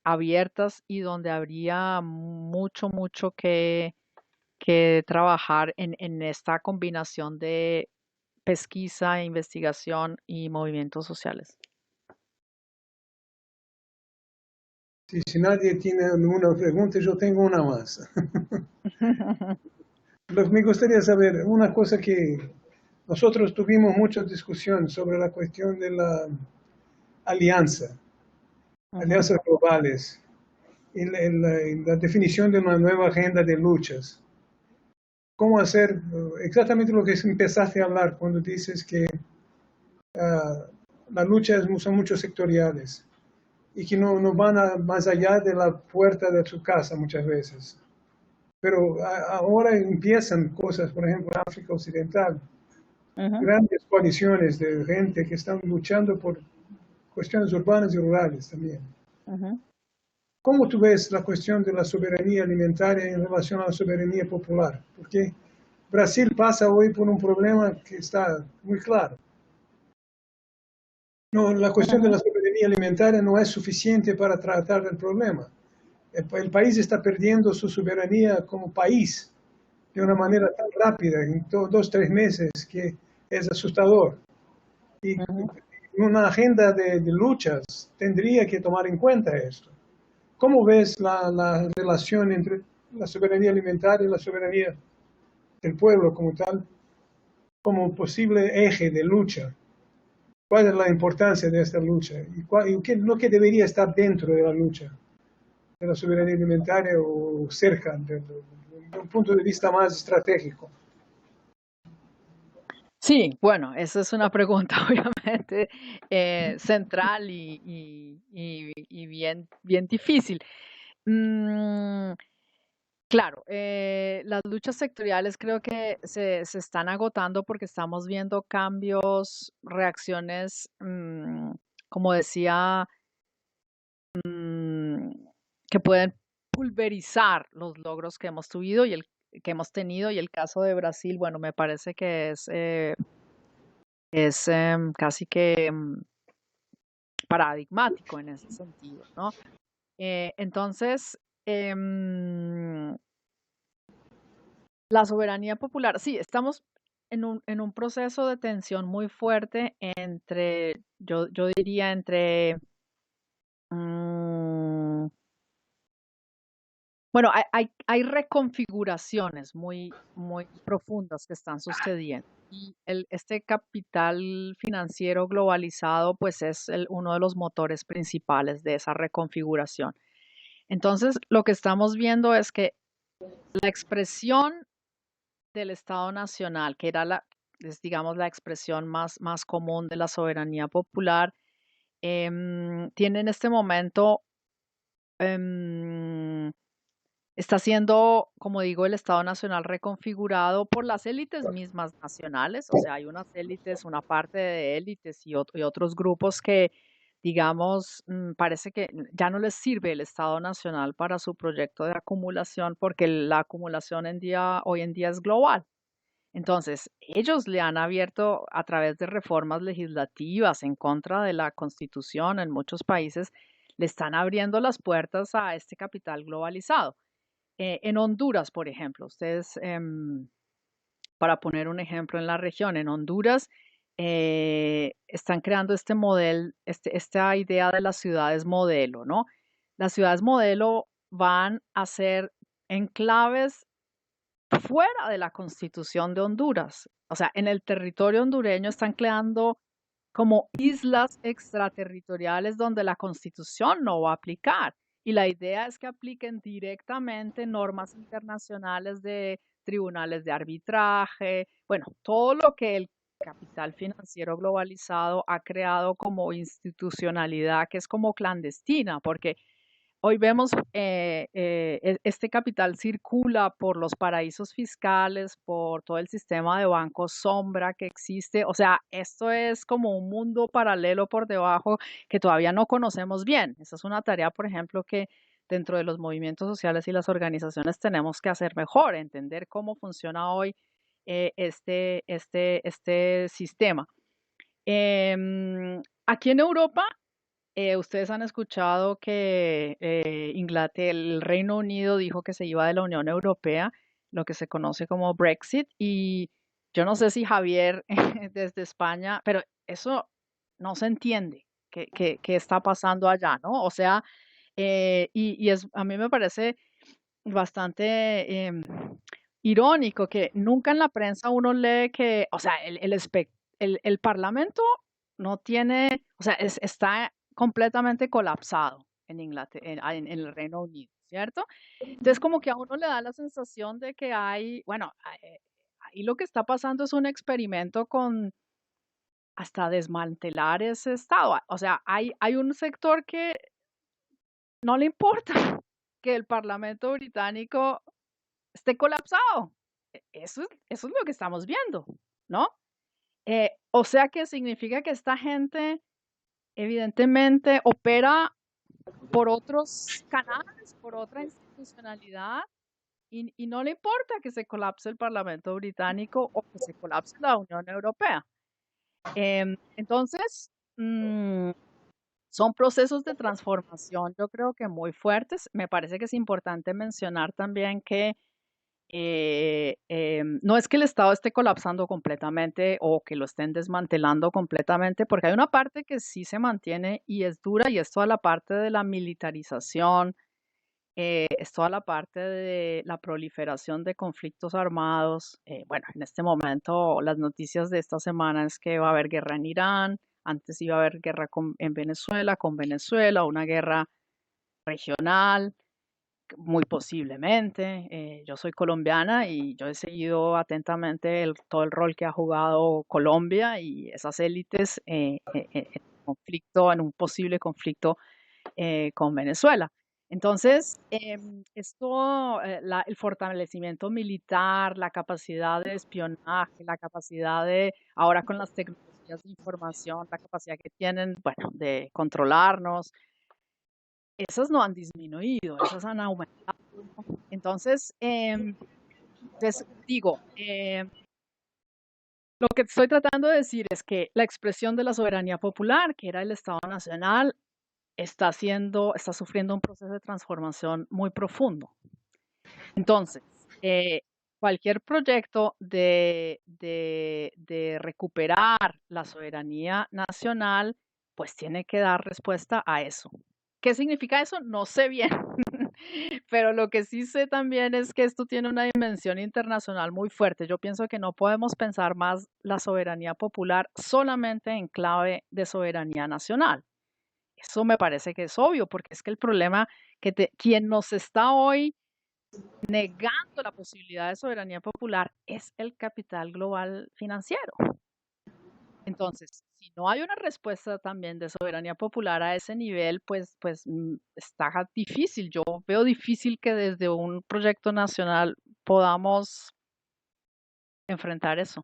abiertas y donde habría mucho que trabajar en esta combinación de pesquisa, investigación y movimientos sociales. Si nadie tiene ninguna pregunta, yo tengo una más. Me gustaría saber una cosa que nosotros tuvimos mucha discusión sobre la cuestión de la alianza, Ujú, alianzas globales, y la definición de una nueva agenda de luchas. ¿Cómo hacer exactamente lo que empezaste a hablar cuando dices que las luchas son muchos sectoriales y que no van más allá de la puerta de su casa muchas veces? Pero ahora empiezan cosas, por ejemplo, en África Occidental, ujú, grandes coaliciones de gente que están luchando por cuestiones urbanas y rurales también. ujú. ¿Cómo tú ves la cuestión de la soberanía alimentaria en relación a la soberanía popular? Porque Brasil pasa hoy por un problema que está muy claro. No, la cuestión de Ujú, la soberanía alimentaria no es suficiente para tratar el problema. El país está perdiendo su soberanía como país de una ujú, manera tan rápida, en 2, 3 meses, que es asustador. Y ujú. una agenda de luchas tendría que tomar en cuenta esto. ¿Cómo ves la relación entre la soberanía alimentaria y la soberanía del pueblo como tal, como posible eje de lucha? ¿Cuál es la importancia de esta lucha? ¿Y qué es lo que debería estar dentro de la lucha de la soberanía alimentaria o cerca, de un punto de vista más estratégico? Sí, bueno, esa es una pregunta obviamente central y bien difícil. Mm, claro, las luchas sectoriales creo que se están agotando porque estamos viendo cambios, reacciones, como decía, mm, que pueden pulverizar los logros que hemos tenido y el caso de Brasil, bueno, me parece que es casi que paradigmático en ese sentido, ¿no? Entonces, la soberanía popular, sí, estamos en un proceso de tensión muy fuerte yo diría, mm, bueno, hay reconfiguraciones muy profundas que están sucediendo. Y este capital financiero globalizado, pues es uno de los motores principales de esa reconfiguración. Entonces, lo que estamos viendo es que la expresión del Estado Nacional, que era digamos, la expresión más común de la soberanía popular, tiene en este momento, em, está siendo, como digo, el Estado Nacional reconfigurado por las élites mismas nacionales. O sea, hay unas élites, una parte de élites y otros grupos que, digamos, parece que ya no les sirve el Estado Nacional para su proyecto de acumulación, porque la acumulación hoy en día es global. Entonces, ellos le han abierto a través de reformas legislativas en contra de la Constitución en muchos países, le están abriendo las puertas a este capital globalizado. En Honduras, por ejemplo, ustedes, para poner un ejemplo en la región, en Honduras, están creando este modelo, esta idea de las ciudades modelo, ¿no? Las ciudades modelo van a ser enclaves fuera de la Constitución de Honduras. O sea, en el territorio hondureño están creando como islas extraterritoriales donde la Constitución no va a aplicar. Y la idea es que apliquen directamente normas internacionales de tribunales de arbitraje, bueno, todo lo que el capital financiero globalizado ha creado como institucionalidad que es como clandestina, porque hoy vemos este capital circula por los paraísos fiscales, por todo el sistema de bancos sombra que existe. O sea, esto es como un mundo paralelo por debajo que todavía no conocemos bien. Esa es una tarea, por ejemplo, que dentro de los movimientos sociales y las organizaciones tenemos que hacer mejor, entender cómo funciona hoy este sistema. Aquí en Europa ustedes han escuchado que Inglaterra, el Reino Unido dijo que se iba de la Unión Europea, lo que se conoce como Brexit, y yo no sé si Javier desde España, pero eso no se entiende qué está pasando allá, ¿no? O sea, a mí me parece bastante irónico que nunca en la prensa uno lee que, o sea, el Parlamento no tiene, o sea, está completamente colapsado en Inglaterra, en el Reino Unido, ¿cierto? Entonces, como que a uno le da la sensación de que hay, bueno, ahí lo que está pasando es un experimento con hasta desmantelar ese Estado. O sea, hay un sector que no le importa que el Parlamento británico esté colapsado. Eso es lo que estamos viendo, ¿no? O sea que significa que esta gente evidentemente opera por otros canales, por otra institucionalidad, y no le importa que se colapse el Parlamento británico o que se colapse la Unión Europea. Entonces, son procesos de transformación, yo creo que muy fuertes. Me parece que es importante mencionar también que no es que el Estado esté colapsando completamente o que lo estén desmantelando completamente, porque hay una parte que sí se mantiene y es dura, y es toda la parte de la militarización, es toda la parte de la proliferación de conflictos armados. Bueno, en este momento las noticias de esta semana es que va a haber guerra en Irán, antes iba a haber guerra en Venezuela, con Venezuela, una guerra regional. Muy posiblemente. Yo soy colombiana y yo he seguido atentamente todo el rol que ha jugado Colombia y esas élites en un posible conflicto con Venezuela. Entonces, el fortalecimiento militar, la capacidad de espionaje, la capacidad de, ahora con las tecnologías de información, la capacidad que tienen, bueno, de controlarnos, esas no han disminuido, esas han aumentado. Entonces, digo, lo que estoy tratando de decir es que la expresión de la soberanía popular, que era el Estado Nacional, está sufriendo un proceso de transformación muy profundo. Entonces, cualquier proyecto de recuperar la soberanía nacional, pues tiene que dar respuesta a eso. ¿Qué significa eso? No sé bien, pero lo que sí sé también es que esto tiene una dimensión internacional muy fuerte. Yo pienso que no podemos pensar más la soberanía popular solamente en clave de soberanía nacional. Eso me parece que es obvio, porque es que el problema quien nos está hoy negando la posibilidad de soberanía popular es el capital global financiero. Entonces, si no hay una respuesta también de soberanía popular a ese nivel, pues está difícil. Yo veo difícil que desde un proyecto nacional podamos enfrentar eso.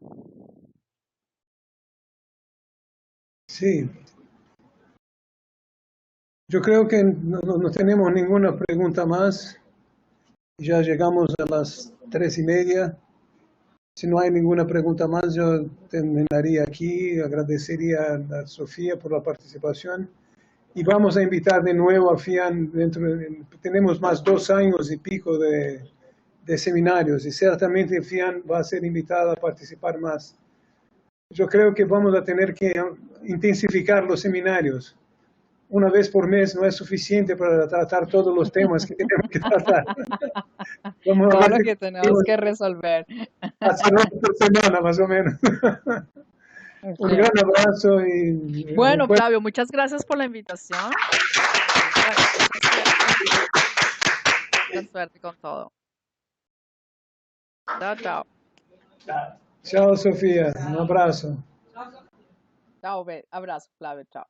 Sí. Yo creo que no tenemos ninguna pregunta más. Ya llegamos a las 3:30. Si no hay ninguna pregunta más, yo terminaría aquí. Agradecería a Sofía por la participación. Y vamos a invitar de nuevo a FIAN. Tenemos más 2 años y pico de seminarios y certamente FIAN va a ser invitada a participar más. Yo creo que vamos a tener que intensificar los seminarios. Una vez por mes no es suficiente para tratar todos los temas que tenemos que tratar. Vamos a Todo ver lo si que tenemos que resolver. hacerlo por semana, más o menos. Un Sí. gran abrazo y Bueno, Flavio, muchas gracias por la invitación. Mucha suerte con todo. Chao, chao. Chao, Sofía. Un abrazo. Chao, abrazo, Flavio, chao.